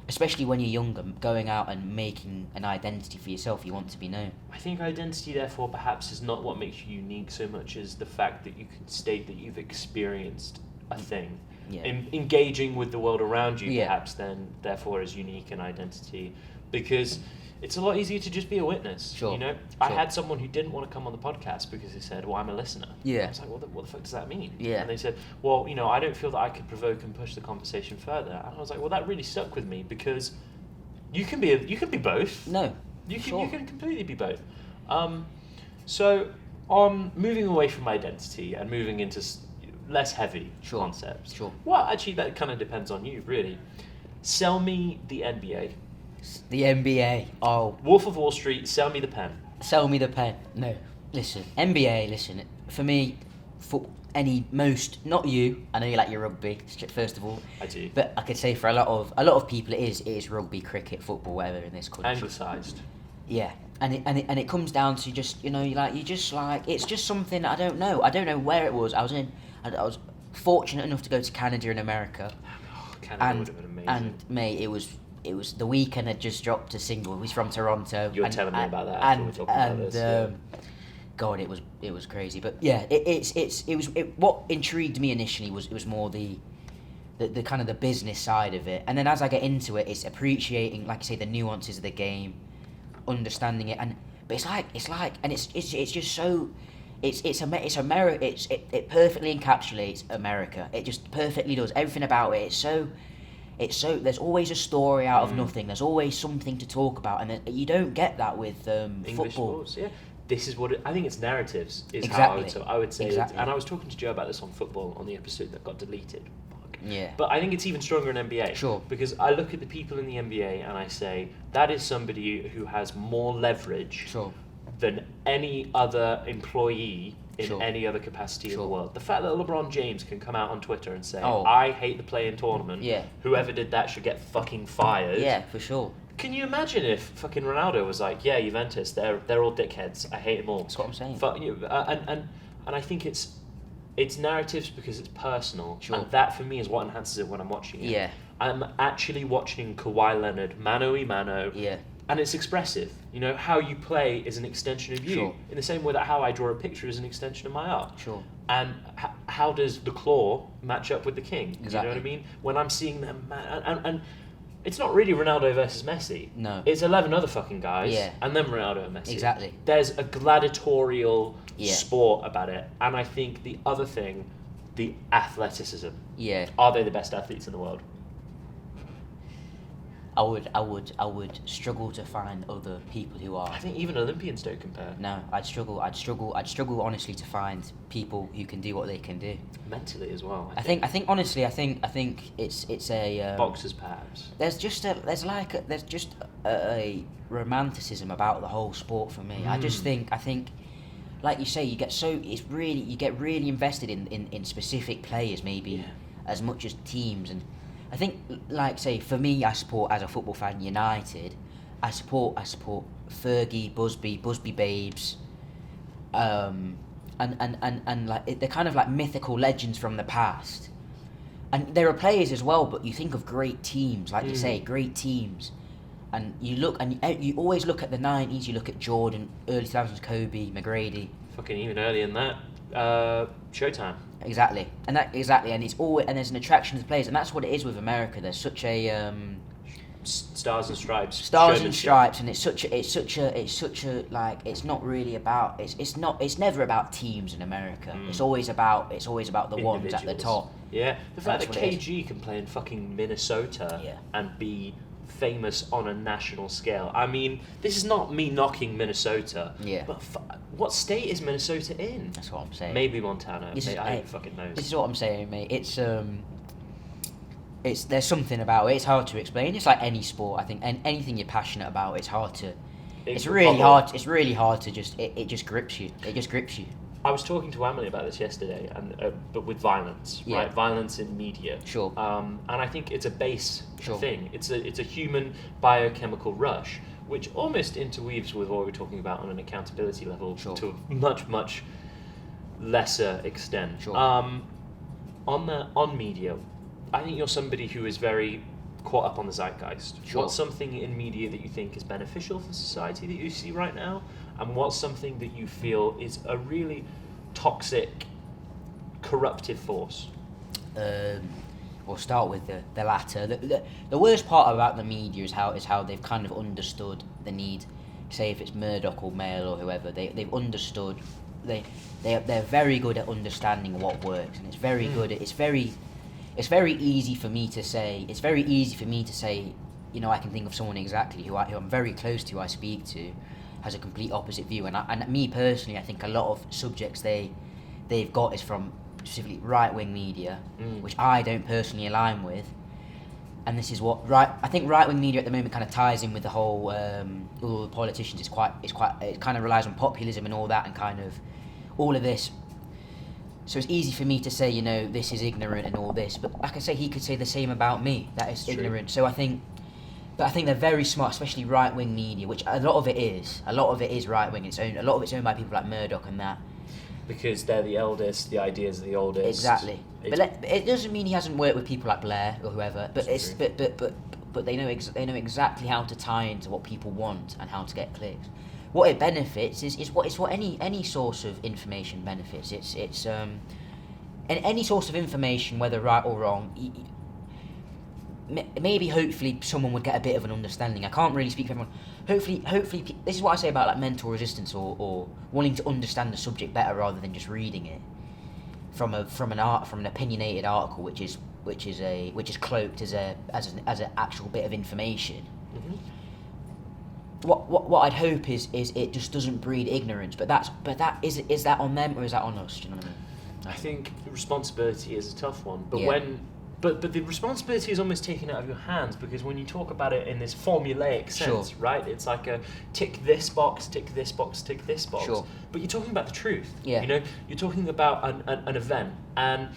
especially when you're younger, going out and making an identity for yourself. You want to be known. I think identity, therefore, perhaps is not what makes you unique so much as the fact that you can state that you've experienced a thing. Yeah. Engaging with the world around you, Yeah. perhaps, then, therefore, is unique in identity. Because it's a lot easier to just be a witness. Sure. You know, I had someone who didn't want to come on the podcast because he said, "Well, I'm a listener." Yeah. I was like, "What the fuck does that mean?" Yeah. And they said, "Well, you know, I don't feel that I could provoke and push the conversation further." And I was like, "Well, that really stuck with me because you can be both. No. You can Sure. you can completely be both." So on moving away from identity and moving into less heavy Sure. concepts. Sure. Well, actually, that kind of depends on you, really. Sell me the NBA. The NBA. Oh, Wolf of Wall Street. Sell me the pen. sell me the pen. No. Listen, NBA. Listen, for me, not you. I know you like your rugby. First of all, I do. but I could say for a lot of people, it is rugby, cricket, football, whatever in this country. Anglicised. Yeah, and it comes down to just it's just something. I don't know where it was. I was fortunate enough to go to Canada and America. Canada would have been amazing. And mate, it was The Weeknd had just dropped a single. He's from Toronto. You were telling me about that after we were talking about this. Yeah. God, it was crazy. But yeah, what intrigued me initially was more the kind of the business side of it, and then as I get into it, it's appreciating, like I say, the nuances of the game, understanding it, but it's just so. It's America. It perfectly encapsulates America. It just perfectly does everything about it. It's so. There's always a story out of nothing. There's always something to talk about, and you don't get that with English football. sports, yeah. This is what I think. It's narratives. Is Exactly. how I would say. Exactly. And I was talking to Joe about this on football on the episode that got deleted. Fuck. Yeah. But I think it's even stronger in NBA. Sure. Because I look at the people in the NBA and I say that is somebody who has more leverage. Sure. Than any other employee in Sure. any other capacity in Sure. the world. The fact that LeBron James can come out on Twitter and say, Oh. "I hate the play-in tournament. Yeah. Whoever did that should get fucking fired." Yeah, for sure. Can you imagine if fucking Ronaldo was like, "Yeah, Juventus, they're all dickheads. I hate them all." That's what I'm saying. And I think it's narratives because it's personal, Sure. and that for me is what enhances it when I'm watching it. Yeah. I'm actually watching Kawhi Leonard mano a mano. Yeah. And it's expressive. You know, how you play is an extension of you. Sure. In the same way that how I draw a picture is an extension of my art. Sure. And how does the claw match up with the king? Exactly. You know what I mean? When I'm seeing them, and it's not really Ronaldo versus Messi. No. It's 11 other fucking guys. Yeah. And then Ronaldo and Messi. Exactly. There's a gladiatorial Yeah. sport about it. And I think the other thing, the athleticism. Yeah. Are they the best athletes in the world? I would struggle to find other people who are. I think even Olympians don't compare. No, I'd struggle honestly to find people who can do what they can do. Mentally as well. I think honestly, it's a boxers perhaps. There's just a romanticism about the whole sport for me. I think like you say, you get really invested in specific players maybe as much as teams. And I think, like say, for me, I support, as a football fan, United. I support Fergie, Busby Babes, and like they're kind of like mythical legends from the past. And there are players as well, but you think of great teams, like you say, great teams, and you always look at the 90s. You look at Jordan, early 2000s, Kobe, McGrady. Fucking even earlier than that, Showtime. Exactly, and it's always, and there's an attraction to the players, and that's what it is with America. There's such a Stars and Stripes. Stars and Stripes, and it's such a like, it's not really about, it's never about teams in America. It's always about the ones at the top. Yeah, the fact that That's what it KG can play in fucking Minnesota Yeah. and be famous on a national scale. I mean, this is not me knocking Minnesota. Yeah. But what state is Minnesota in? That's what I'm saying. Maybe Montana. This is- I don't fucking know. This is what I'm saying, mate. There's something about it. It's hard to explain. It's like any sport. I think, and anything you're passionate about, it's hard to. It's really hard to just. It just grips you. It just grips you. I was talking to Emily about this yesterday, and but with violence, Yeah. right? Violence in media. Sure. And I think it's a base Sure. thing. It's a human biochemical rush, which almost interweaves with what we're talking about on an accountability level Sure. to a much lesser extent. Sure. on media, I think you're somebody who is very caught up on the zeitgeist. Sure. What's something in media that you think is beneficial for society that you see right now, and what's something that you feel is a really toxic, corruptive force? We'll start with the latter. The worst part about the media is how they've kind of understood the need. Say if it's Murdoch or Mail or whoever, they've understood. They're very good at understanding what works, and it's very good. It's very easy for me to say. It's very easy for me to say. You know, I can think of someone exactly who I'm very close to. I speak to, has a complete opposite view, and me personally, I think a lot of subjects they've got is from specifically right-wing media, which I don't personally align with. And this is what I think right-wing media at the moment kind of ties in with the whole all the politicians. It kind of relies on populism and all that, and kind of all of this. So it's easy for me to say, you know, this is ignorant and all this, but like I say, he could say the same about me, that it's ignorant. So I think they're very smart, especially right-wing media, which a lot of it is right-wing. A lot of it's owned by people like Murdoch and that. Because they're the eldest, the ideas are the oldest. Exactly. But it doesn't mean he hasn't worked with people like Blair or whoever. But but they know exactly how to tie into what people want and how to get clicks. What it benefits is what any source of information benefits. It's and any source of information, whether right or wrong. Maybe hopefully someone would get a bit of an understanding. I can't really speak for everyone. Hopefully this is what I say about like mental resistance or wanting to understand the subject better rather than just reading it from an opinionated article which is cloaked as an actual bit of information. Mm-hmm. What I'd hope is it just doesn't breed ignorance, but is that on them or is that on us? Do you know what I mean? I think responsibility is a tough one, but But the responsibility is almost taken out of your hands, because when you talk about it in this formulaic sense, right? It's like a tick this box, tick this box, tick this box. Sure. But you're talking about the truth. Yeah. You know, you're talking about an event, and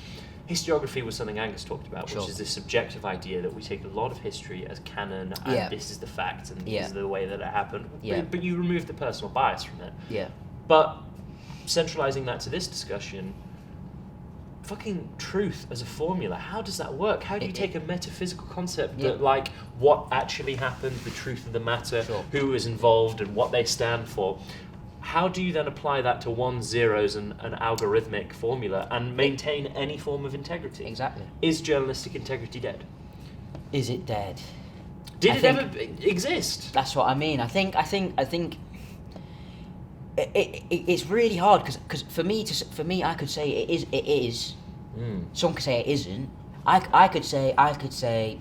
historiography was something Angus talked about, which is this subjective idea that we take a lot of history as canon, and this is the facts, and this is the way that it happened. Yeah. But you remove the personal bias from it. Yeah. But centralizing that to this discussion, fucking truth as a formula, how does that work? How do you take a metaphysical concept that, like, what actually happened, the truth of the matter, who was involved and what they stand for, how do you then apply that to ones, zeros and an algorithmic formula and maintain any form of integrity? Exactly. Is journalistic integrity dead? Is it dead? Did it ever exist? That's what I mean. I think it's really hard because for me I could say it is. Some could say it isn't. I could say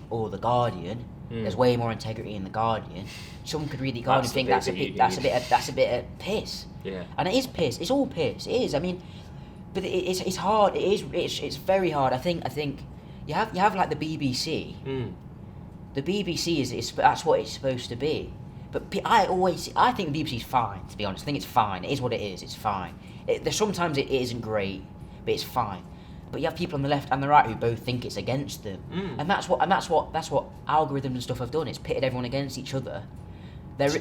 the Guardian. There's way more integrity in the Guardian. Some could read the Guardian and think that's a bit of piss. Yeah. And it is piss. It's all piss. It is. I mean, but it's hard. It's very hard. I think you have like the BBC. The BBC is that's what it's supposed to be. But I think the BBC's fine, to be honest. I think it's fine. It is what it is. It's fine. Sometimes it isn't great, but it's fine. But you have people on the left and the right who both think it's against them, and that's what algorithms and stuff have done. It's pitted everyone against each other. There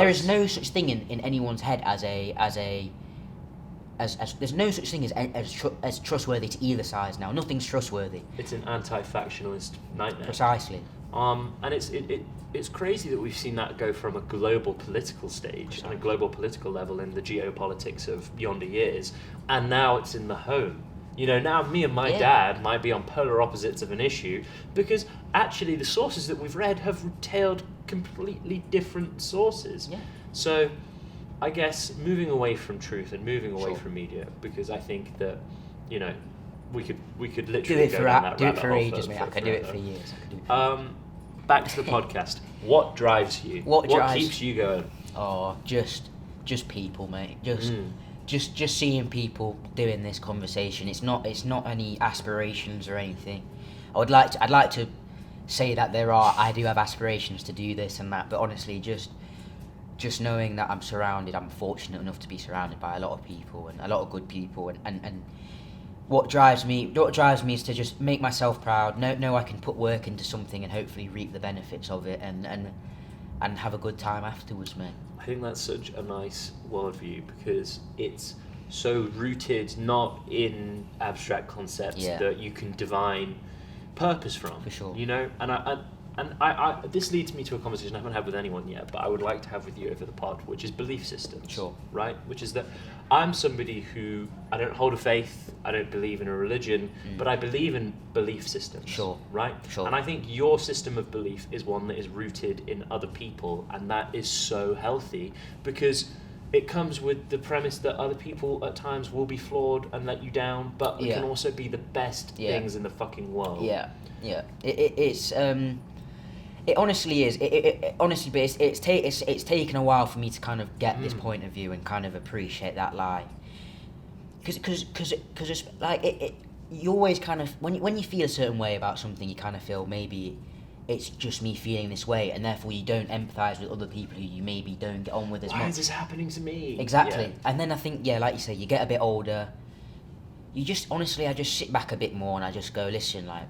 is no such thing in anyone's head as there's no such thing as trustworthy to either side now. Nothing's trustworthy. It's an anti-factionalist nightmare. Precisely. And it's crazy that we've seen that go from a global political stage and a global political level in the geopolitics of yonder years, and now it's in the home. You know, now me and my dad might be on polar opposites of an issue because actually the sources that we've read have retailed completely different sources. Yeah. So I guess moving away from truth and moving away from media, because I think that, you know, we could literally go down that rabbit hole. Do it for ages, mate. I could do it for years. Back to the podcast. What drives you? What keeps you going? Oh, just people, mate. Just seeing people doing this conversation. It's not any aspirations or anything. I'd like to say that I do have aspirations to do this and that, but honestly, just knowing that I'm fortunate enough to be surrounded by a lot of people and a lot of good people, and what drives me is to just make myself proud. Know I can put work into something and hopefully reap the benefits of it, and have a good time afterwards, mate. I think that's such a nice worldview, because it's so rooted not in abstract concepts that you can divine purpose from. For sure. You know, and I this leads me to a conversation I haven't had with anyone yet, but I would like to have with you over the pod, which is belief systems. Sure. Right? Which is that I'm somebody who, I don't hold a faith, I don't believe in a religion, but I believe in belief systems. Sure. Right? Sure. And I think your system of belief is one that is rooted in other people, and that is so healthy, because it comes with the premise that other people at times will be flawed and let you down, but we can also be the best things in the fucking world. Yeah. It honestly is. It honestly, but it's taken a while for me to kind of get this point of view and kind of appreciate that lie. Because it's like you always kind of when you feel a certain way about something, you kind of feel maybe it's just me feeling this way, and therefore you don't empathise with other people who you maybe don't get on with as much. Why is this happening to me? Exactly. Yeah. And then I think, like you say, you get a bit older. You just honestly, I just sit back a bit more and I just go, listen, like,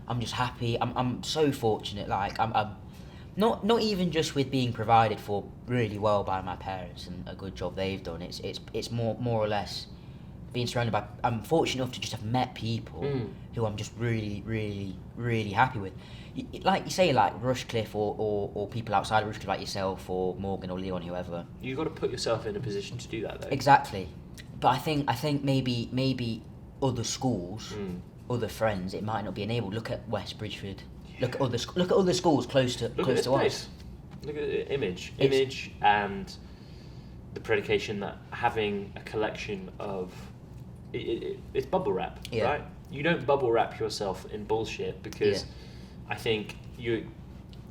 I'm just happy. I'm so fortunate. Like I'm not even just with being provided for really well by my parents and a good job they've done. It's more or less being surrounded by. I'm fortunate enough to just have met people who I'm just really, really, really happy with. Like you say, like Rushcliffe or people outside of Rushcliffe, like yourself or Morgan or Leon, whoever. You've got to put yourself in a position to do that, though. Exactly, but I think maybe other schools. Other friends, it might not be enabled. Look at West Bridgeford. Yeah. Look at other schools close to us. Look at the image and the predication that having a collection of it's bubble wrap, right? You don't bubble wrap yourself in bullshit, because I think you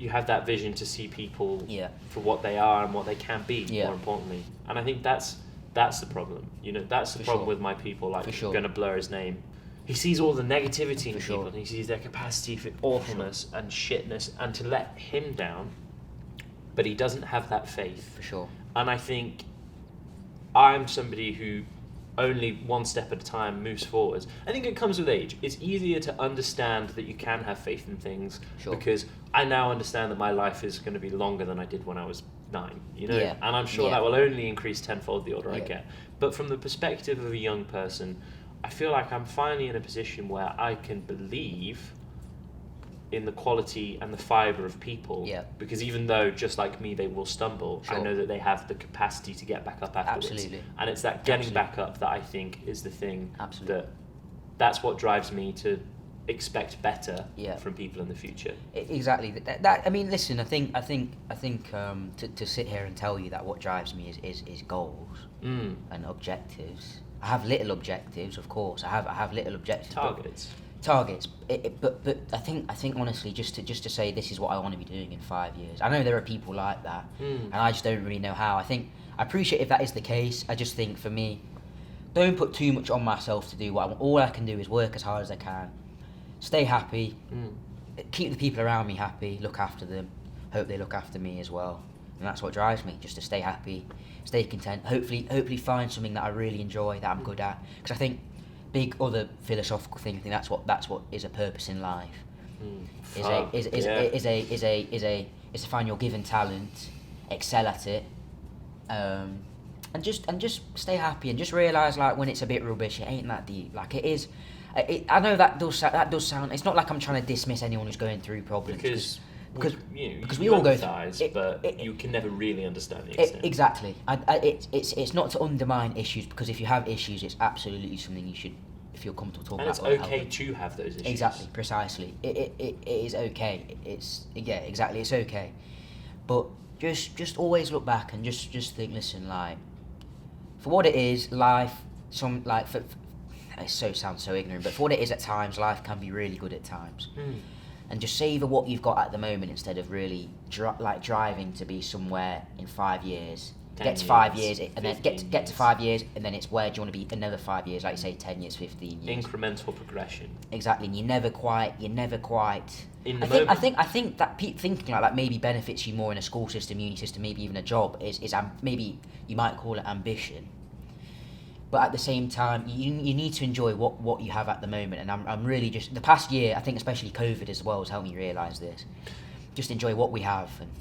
have that vision to see people for what they are and what they can be. More importantly, and I think that's the problem. You know, that's the problem with my people. Like, I'm going to blur his name. He sees all the negativity in people, and he sees their capacity for awfulness and shitness, and to let him down, but he doesn't have that faith. For sure. And I think I'm somebody who only one step at a time moves forwards. I think it comes with age. It's easier to understand that you can have faith in things, because I now understand that my life is going to be longer than I did when I was 9, you know? And I'm sure that will only increase tenfold the older I get. But from the perspective of a young person, I feel like I'm finally in a position where I can believe in the quality and the fibre of people, because even though, just like me, they will stumble, I know that they have the capacity to get back up afterwards. Absolutely. And it's that getting back up that I think is the thing that's what drives me to expect better from people in the future. Exactly. That I mean, listen, I think to sit here and tell you that what drives me is goals and objectives. I have little objectives, of course. I have little objectives. Targets. But I think honestly, just to say this is what I want to be doing in 5 years. I know there are people like that, and I just don't really know how. I appreciate if that is the case. I just think for me, don't put too much on myself to do what I want. All I can do is work as hard as I can, stay happy, keep the people around me happy, look after them, hope they look after me as well. And that's what drives me, just to stay happy, stay content, hopefully find something that I really enjoy, that I'm good at. Because I think big other philosophical thing, I think that's what is a purpose in life. Is to find your given talent, excel at it, and just stay happy, and just realise, like, when it's a bit rubbish, it ain't that deep. Like, it is. I know that does sound. It's not like I'm trying to dismiss anyone who's going through problems, because we all go through, but you can never really understand the extent. Exactly. It's not to undermine issues, because if you have issues, it's absolutely something you should feel comfortable talking about. And it's okay to have those issues. Exactly, precisely. It is okay. Exactly. It's okay. But just always look back and just think. Listen, like, for what it is, life. It sounds so ignorant, but for what it is, at times, life can be really good at times. And just savor what you've got at the moment, instead of really driving to be somewhere in 5 years. Get to 5 years, and then get to 5 years, and then it's where do you want to be another 5 years? Like you say, 10 years, 15 years. Incremental progression. Exactly, and you're never quite. In the moment. I think that thinking like that maybe benefits you more in a school system, uni system, maybe even a job. Is maybe you might call it ambition. But at the same time, you need to enjoy what you have at the moment. And I'm really just, the past year, I think especially COVID as well has helped me realise this. Just enjoy what we have, and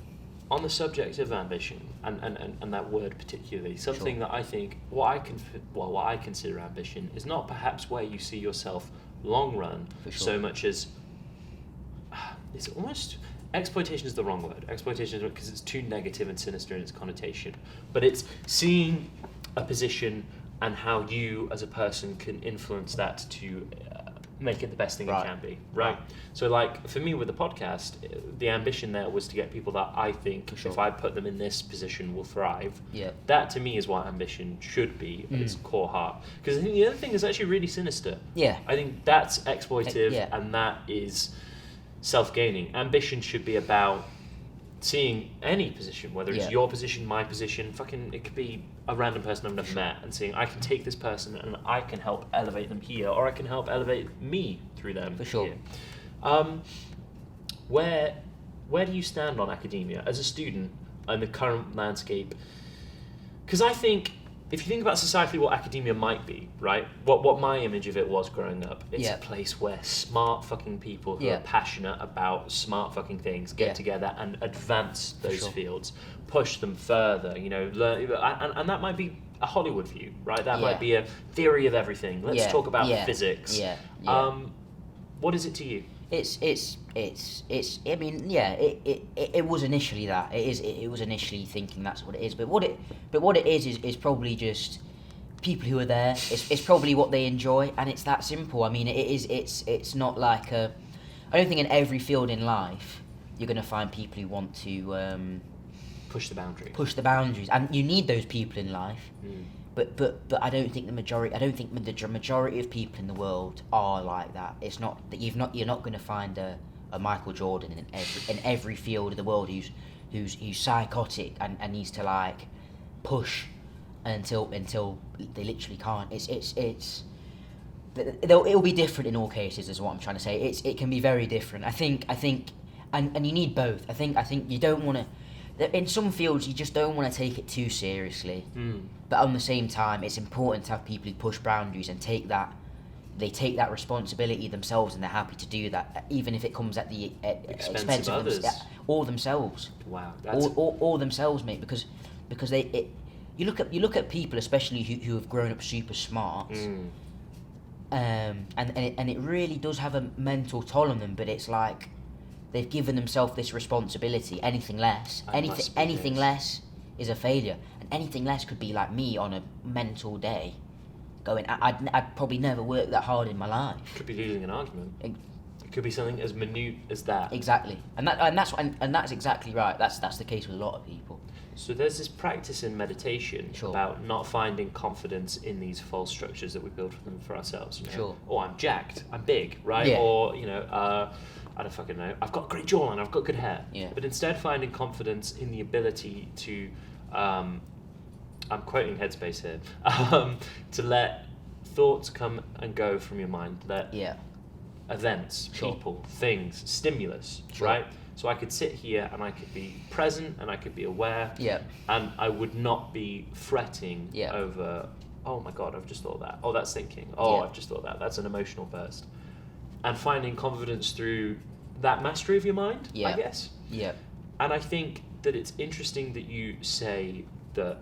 on the subject of ambition and that word particularly, something that I think what I consider ambition is not perhaps where you see yourself long run so much as it's almost exploitation is the wrong word. Exploitation is because it's too negative and sinister in its connotation, but it's seeing a position and how you as a person can influence that to make it the best thing it can be, right? So like for me with the podcast, the ambition there was to get people that I think if I put them in this position will thrive. Yeah. That to me is what ambition should be at its core heart. Because I think the other thing is actually really sinister. Yeah. I think that's exploitive and that is self-gaining. Ambition should be about seeing any position, whether it's your position, my position, it could be a random person I've never met, and seeing I can take this person and I can help elevate them here, or I can help elevate me through them here. Where do you stand on academia as a student and the current landscape? Because I think if you think about societally what academia might be, right? What my image of it was growing up, it's a place where smart fucking people who are passionate about smart fucking things get together and advance those fields, push them further, learn, and that might be a Hollywood view, right? That might be a theory of everything. Let's talk about physics. What is it to you? I mean, it was initially that. It was initially thinking that's what it is. But what it is probably just people who are there. It's probably what they enjoy, and it's that simple. I mean, it's not like I don't think in every field in life you're going to find people who want to push the boundaries, and you need those people in life. But I don't think the majority. I don't think the majority of people in the world are like that. It's not that you're not going to find a Michael Jordan in every field of the world who's psychotic and needs to like push until they literally can't. It'll be different in all cases, is what I'm trying to say. It can be very different. I think and you need both. I think you don't want to. In some fields, you just don't want to take it too seriously. But at the same time, it's important to have people who push boundaries and take that responsibility themselves, and they're happy to do that, even if it comes at the expense of others. Or themselves. Wow, or themselves, mate. Because you look at people, especially who have grown up super smart, and it really does have a mental toll on them. But it's like they've given themselves this responsibility. Anything less is a failure, and anything less could be like me on a mental day, going, I'd probably never worked that hard in my life. Could be losing an argument. It could be something as minute as that. Exactly, and that's exactly right. That's the case with a lot of people. So there's this practice in meditation about not finding confidence in these false structures that we build for ourselves. Oh, I'm jacked, I'm big, right? Yeah. Or I don't fucking know. I've got a great jawline, I've got good hair. Yeah. But instead finding confidence in the ability to, I'm quoting Headspace here, to let thoughts come and go from your mind, let events, people, things, stimulus, right? So I could sit here and I could be present and I could be aware, and I would not be fretting over, oh my God, I've just thought that. Oh, that's thinking. Oh, I've just thought that. That's an emotional burst. And finding confidence through that mastery of your mind, I guess. Yeah. And I think that it's interesting that you say that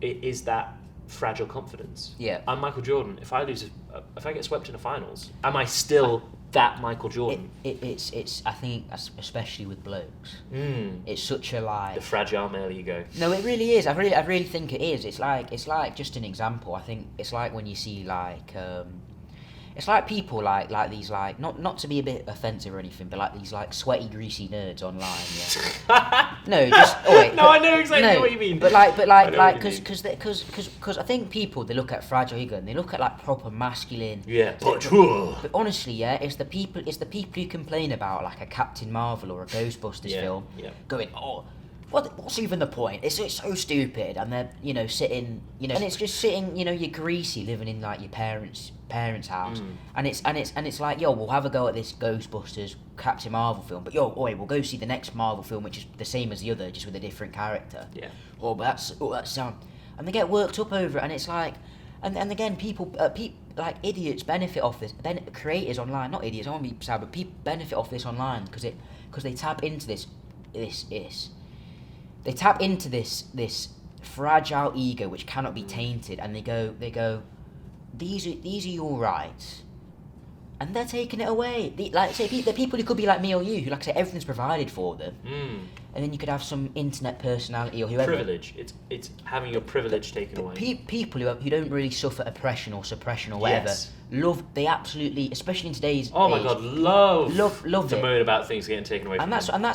it is that fragile confidence. Yeah. I'm Michael Jordan. If I get swept in the finals, am I still that Michael Jordan? It's I think especially with blokes. It's such a the fragile male ego. No, it really is. I really think it is. It's like just an example. I think it's like when you see like. It's like people like these like not to be a bit offensive or anything, but like these like sweaty, greasy nerds online. Yeah. No, just I know exactly what you mean. But because I think people, they look at fragile ego and they look at like proper masculine. Yeah. But honestly, it's the people who complain about like a Captain Marvel or a Ghostbusters film, going, oh, what's even the point? It's so stupid, and they're sitting, and it's just sitting, you're greasy living in like your parents' house, and it's like, yo, we'll have a go at this Ghostbusters Captain Marvel film, but we'll go see the next Marvel film, which is the same as the other, just with a different character. Yeah. But that's sound, and they get worked up over it, and it's like, and again, people like idiots benefit off this. Then creators online, not idiots, I won't be sad, but people benefit off this online because they tap into this they tap into this fragile ego which cannot be tainted, and they go, these are your rights, and they're taking it away. The people who could be like me or you, who, like I say, everything's provided for them, and then you could have some internet personality or whoever. Privilege. It's having your privilege taken away. People who don't really suffer oppression or suppression or whatever, they absolutely, especially in today's oh my age, god, love to moan about things getting taken away from them. And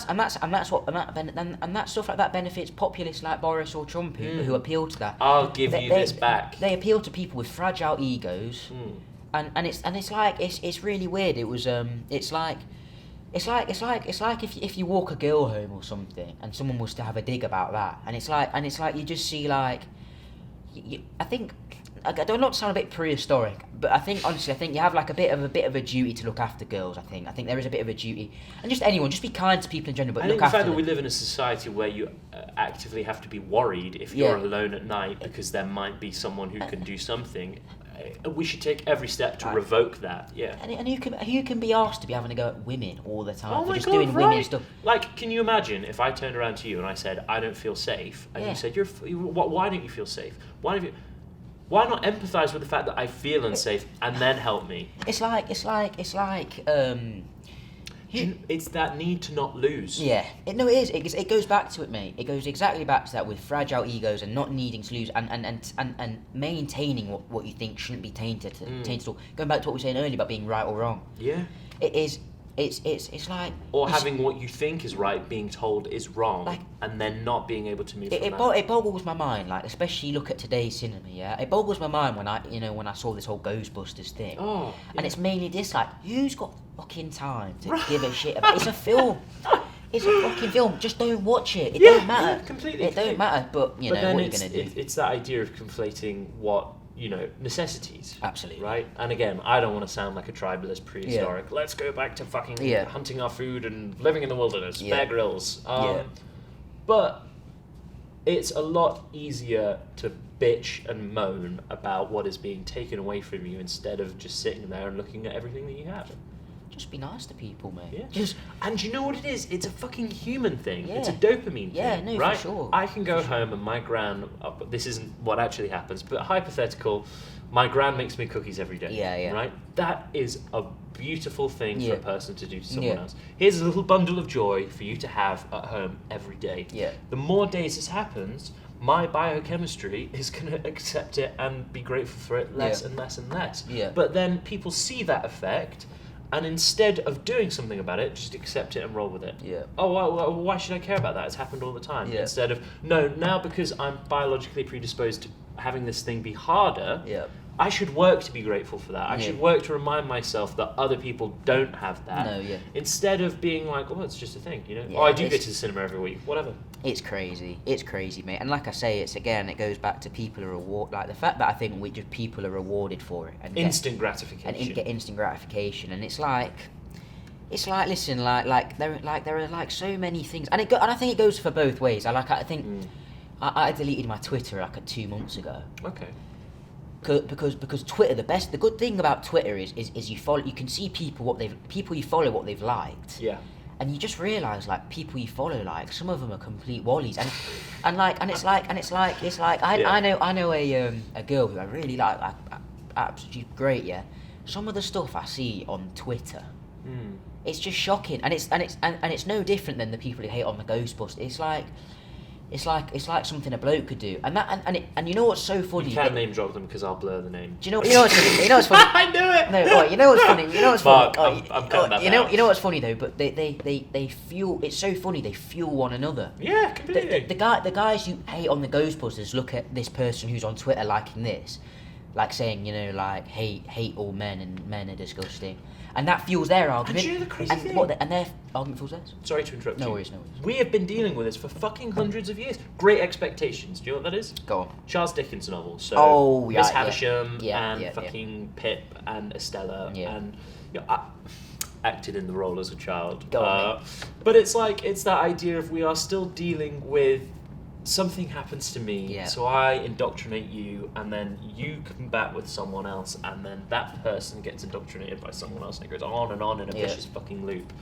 that stuff like that benefits populists like Boris or Trump who appeal to that. I'll give you this back. They appeal to people with fragile egos. And it's like it's really weird. It was it's like if you walk a girl home or something, and someone was to have a dig about that, and it's like you just see like, I think, I don't want to sound a bit prehistoric, but honestly I think you have like a bit of a duty to look after girls. I think there is a bit of a duty, and just anyone, just be kind to people in general, but look after them. I think the fact that we live in a society where you actively have to be worried if you're alone at night because there might be someone who can do something. We should take every step to revoke that. Yeah. And who can be asked to be having a go at women all the time for just God, doing women stuff? Like, can you imagine if I turned around to you and I said I don't feel safe, and you said why don't you feel safe? Why not empathise with the fact that I feel unsafe and then help me? It's like it's that need to not lose. Yeah, it is. It goes back to it, mate. It goes exactly back to that with fragile egos and not needing to lose and maintaining what you think shouldn't be tainted. Going back to what we were saying earlier about being right or wrong. Yeah. It is. It's like, or having what you think is right being told is wrong, like, and then not being able to move. It boggles my mind, like, especially look at today's cinema. Yeah, it boggles my mind when I saw this whole Ghostbusters thing. Oh, and it's mainly this, like, who's got fucking time to give a shit about? It's a film. It's a fucking film. Just don't watch it. It don't matter. Yeah, completely. It don't matter. But what are you gonna do? It's that idea of conflating what. Necessities. Absolutely. Right? And again, I don't want to sound like a tribalist prehistoric. Yeah. Let's go back to fucking hunting our food and living in the wilderness. Bear Grylls. But it's a lot easier to bitch and moan about what is being taken away from you instead of just sitting there and looking at everything that you have. Just be nice to people, mate. Yeah. And you know what it is? It's a fucking human thing. Yeah. It's a dopamine thing. Yeah, no, right? for sure. I can go home and my gran, this isn't what actually happens, but hypothetical, my gran makes me cookies every day. Yeah. Right? That is a beautiful thing for a person to do to someone else. Here's a little bundle of joy for you to have at home every day. Yeah. The more days this happens, my biochemistry is going to accept it and be grateful for it less and less and less. Yeah. But then people see that effect, and instead of doing something about it, just accept it and roll with it. Yeah. Oh, well, why should I care about that? It's happened all the time. Yeah. Instead of, no, now because I'm biologically predisposed to having this thing be harder, I should work to be grateful for that. I should work to remind myself that other people don't have that. No, yeah. Instead of being like, oh, it's just a thing, Yeah, I do go to the cinema every week, whatever. It's crazy, mate. And like I say, it goes back to people are like the fact that I think people are rewarded for it and instant gratification. And get instant gratification, and it's like listen, like there are like so many things, and I think it goes for both ways. I think I deleted my Twitter like 2 months ago. Okay. Because Twitter, the good thing about Twitter is you can see people you follow what they've liked. Yeah. And you just realise, like, people you follow, like, some of them are complete wallies, and it's like I know a girl who I really like absolutely great. Yeah, some of the stuff I see on Twitter, it's just shocking, and it's no different than the people who hate on the Ghostbusters. It's like something a bloke could do, and you know what's so funny? You can name drop them because I'll blur the name. Do you know what's funny? You know what's funny? I knew it. No, you know what's funny? You know what's Mark, funny? I'm cutting that you know what's funny though? But they fuel. It's so funny. They fuel one another. Yeah, completely. The guys who hate on the Ghostbusters look at this person who's on Twitter liking this, like saying, like hate all men and men are disgusting. And that fuels their argument. And you know the crazy thing? And their argument fuels theirs. Sorry to interrupt you. No worries. We have been dealing with this for fucking hundreds of years. Great Expectations. Do you know what that is? Go on. Charles Dickens novel. So Miss Havisham and fucking Pip and Estella and acted in the role as a child. Go on, but it's that idea of we are still dealing with something happens to me, so I indoctrinate you, and then you come back with someone else, and then that person gets indoctrinated by someone else, and it goes on in a vicious fucking loop.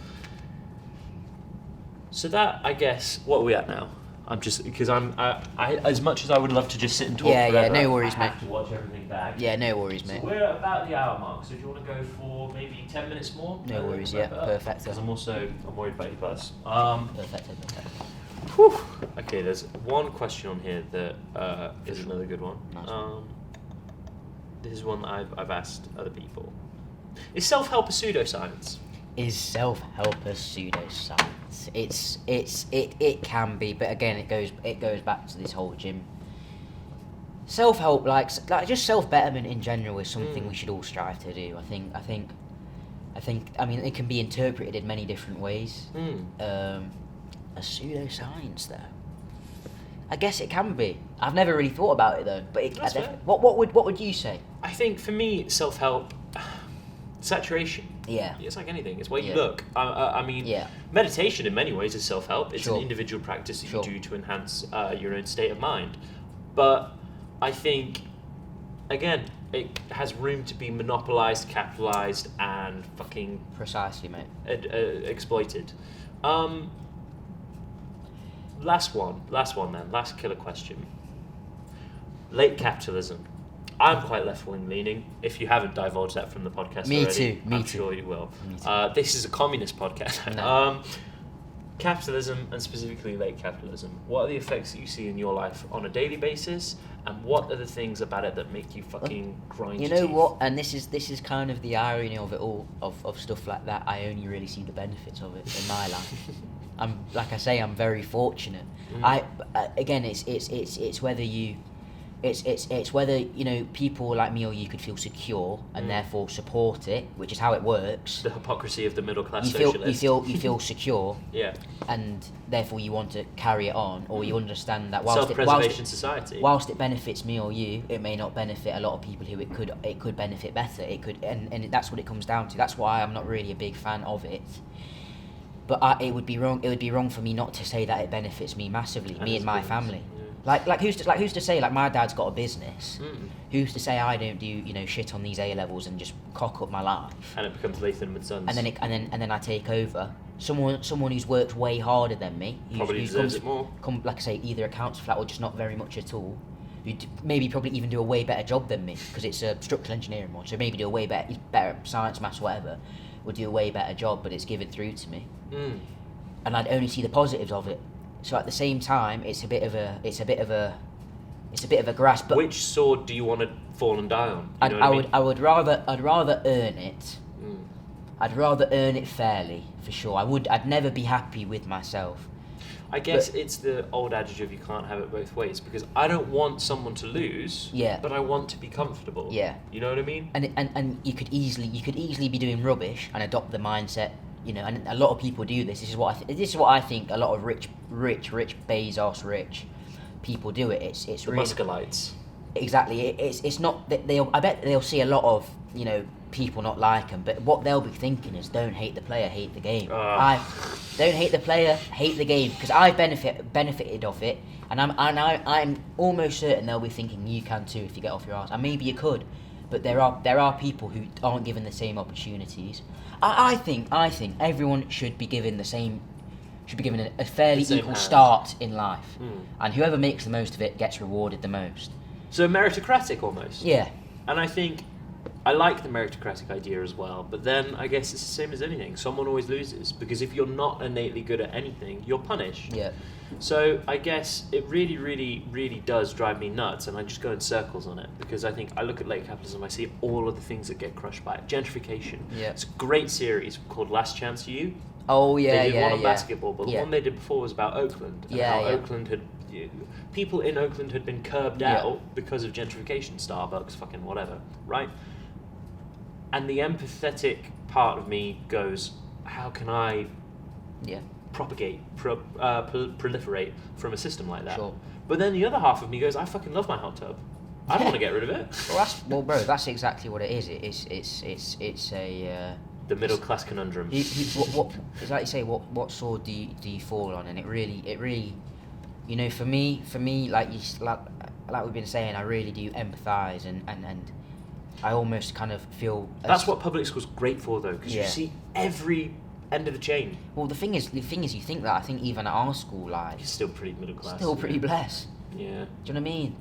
So that, I guess, what are we at now? I'm just because I as much as I would love to just sit and talk Yeah, forever, no worries, I have mate. to watch everything back. Yeah, no worries, So mate. we're about the hour mark. So do you want to go for maybe 10 minutes more? No worries. Yeah, perfect. Because I'm worried about you guys. Perfect. Whew. Okay, there's one question on here that is another good one. Nice one. This is one that I've asked other people. Is self-help a pseudoscience? Is self-help a pseudoscience? It can be, but again, it goes back to this whole gym. Self-help, like just self-betterment in general, is something we should all strive to do. I mean, it can be interpreted in many different ways. A pseudoscience, though. I guess it can be. I've never really thought about it though. But That's fair. What would you say? I think for me, self-help, saturation. Yeah. It's like anything. It's where you Yeah. look. I mean, Yeah. meditation in many ways is self-help. It's Sure. an individual practice that Sure. you do to enhance your own state of mind. But I think, again, it has room to be monopolized, capitalized, and fucking Precisely, mate. exploited. Last killer question. Late capitalism. I'm quite left-wing leaning. If you haven't divulged that from the podcast Me already, too, I'm sure you will. Me too. This is a communist podcast. No. Capitalism, and specifically late capitalism. What are the effects that you see in your life on a daily basis, and what are the things about it that make you fucking grind You your know teeth? what? And this is kind of the irony of it all, of stuff like that. I only really see the benefits of it in my life. I'm very fortunate. Again, it's whether you, it's whether, you know, people like me or you could feel secure and therefore support it, which is how it works. The hypocrisy of the middle class You socialist. feel secure, Yeah. and therefore you want to carry it on, or you understand that Self-preservation society. whilst it benefits me or you, it may not benefit a lot of people who it could benefit better. It could, and that's what it comes down to. That's why I'm not really a big fan of it. But it would be wrong. It would be wrong for me not to say that it benefits me massively, me and my family. Yeah. Like who's to say, like, my dad's got a business. Who's to say I don't do, you know, shit on these A levels and just cock up my life? And it becomes Latham and Sons. And then I take over. Someone who's worked way harder than me, Probably deserves it more. Like I say, either accounts for that or just not very much at all. Who'd maybe probably even do a way better job than me, because it's a structural engineering one. So maybe do a way better science, maths, whatever. Would do a way better job, but it's given through to me. And I'd only see the positives of it. So at the same time, it's a bit of a grasp. But which sword do you want to fall and die on? You know what I mean? I'd rather earn it. I'd rather earn it fairly, for sure. I'd never be happy with myself. I guess it's the old adage of you can't have it both ways, because I don't want someone to lose, but I want to be comfortable. Yeah. You know what I mean? And you could easily be doing rubbish and adopt the mindset, you know, and a lot of people do this. This is what I think a lot of rich Bezos rich people do it. It's The really Muscolites. Exactly. It's not that I bet they'll see a lot of, you know, people not like them, but what they'll be thinking is, don't hate the player, hate the game. Don't hate the player, hate the game, because I benefited off it, and I'm almost certain they'll be thinking you can too if you get off your arse. And maybe you could, but there are people who aren't given the same opportunities. I think everyone should be given a fairly equal start in life, and whoever makes the most of it gets rewarded the most. So meritocratic almost. Yeah. And I think I like the meritocratic idea as well, but then I guess it's the same as anything. Someone always loses, because if you're not innately good at anything, you're punished. Yeah. So I guess it really, really, really does drive me nuts, and I just go in circles on it, because I think I look at late capitalism, I see all of the things that get crushed by it. Gentrification. Yeah. It's a great series called Last Chance U. Oh yeah, They did one on yeah. basketball, but the Yeah. one they did before was about Oakland, and Yeah, how yeah. Oakland had people in Oakland had been curbed Yeah. out because of gentrification, Starbucks, fucking whatever, right? And the empathetic part of me goes, how can I propagate, proliferate from a system like that? Sure. But then the other half of me goes, I fucking love my hot tub. I don't want to get rid of it. Well, bro, that's exactly what it is. It's a. The middle class conundrum. What is like you say? What sword do you fall on? And it really, you know, for me, like we've been saying, I really do empathise and I almost kind of feel. That's what public school's great for, though, because you Yeah. see every end of the chain. Well, the thing is, you think that. I think even at our school life, You're still pretty middle class. still pretty blessed. Yeah. Do you know what I mean?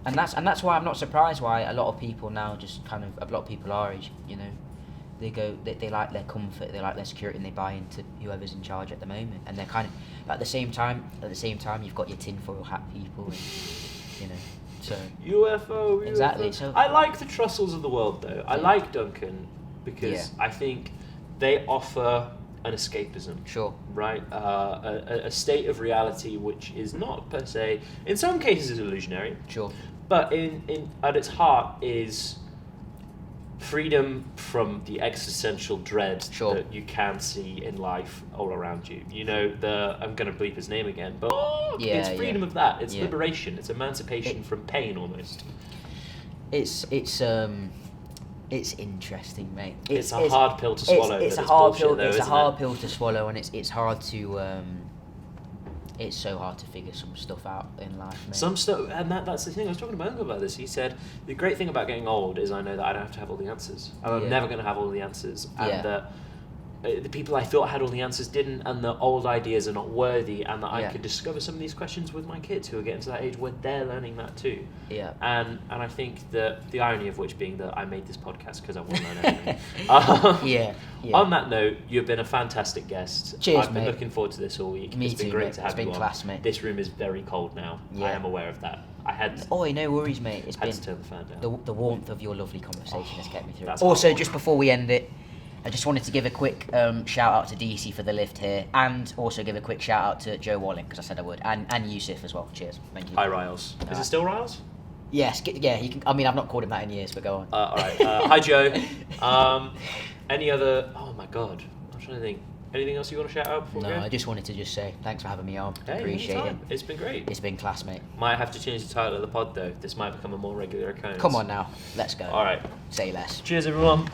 And that's why I'm not surprised why a lot of people now just kind of, a lot of people our age, you know, they like their comfort, they like their security, and they buy into whoever's in charge at the moment. And they're kind of, but at the same time, you've got your tinfoil hat people, and, you know, so UFO. Exactly, so- I like the Trussels of the world, though. I like Duncan because I think they offer an escapism. Sure. Right? A state of reality which is not per se, in some cases, is illusionary. Sure. But in at its heart is freedom from the existential dread Sure. that you can see in life all around you. You know, I'm going to bleep his name again, but it's freedom of that. It's liberation. It's emancipation from pain, almost. It's interesting, mate. It's a hard pill to swallow. It's a but hard bullshit, pill. though, It's a isn't hard it? pill to swallow, and it's hard to. It's so hard to figure some stuff out in life, mate. Some stuff, and that's the thing. I was talking to my uncle about this. He said the great thing about getting old is I know that I don't have to have all the answers. I'm never going to have all the answers, and that the people I thought had all the answers didn't, and the old ideas are not worthy, and that I could discover some of these questions with my kids who are getting to that age where they're learning that too. Yeah. And I think that the irony of which being that I made this podcast because I want to learn everything. Yeah. On that note, you've been a fantastic guest. Cheers, I've been mate. looking forward to this all week. Me It's been too, great mate. to have It's been you class, on. mate. This room is very cold now. Yeah. I am aware of that. I had Oh, no worries, mate. It's had been to turn the fan down. the warmth of your lovely conversation has kept me through. That's Also, hard. just before we end it, I just wanted to give a quick shout out to DC for the lift here, and also give a quick shout out to Joe Walling because I said I would, and Yusuf as well. Cheers, thank you. Hi, Riles. Is it still Riles? Yes, yeah. You can. I mean, I've not called him that in years, but go on. All right. Hi, Joe. Any other? Oh my God. I'm trying to think. Anything else you want to shout out before we No, go? I just wanted to just say thanks for having me on. Hey, Appreciate it. anytime. It's been great. It's been class, mate. Might have to change the title of the pod though. This might become a more regular occurrence. Come on now, let's go. All right. Say less. Cheers, everyone.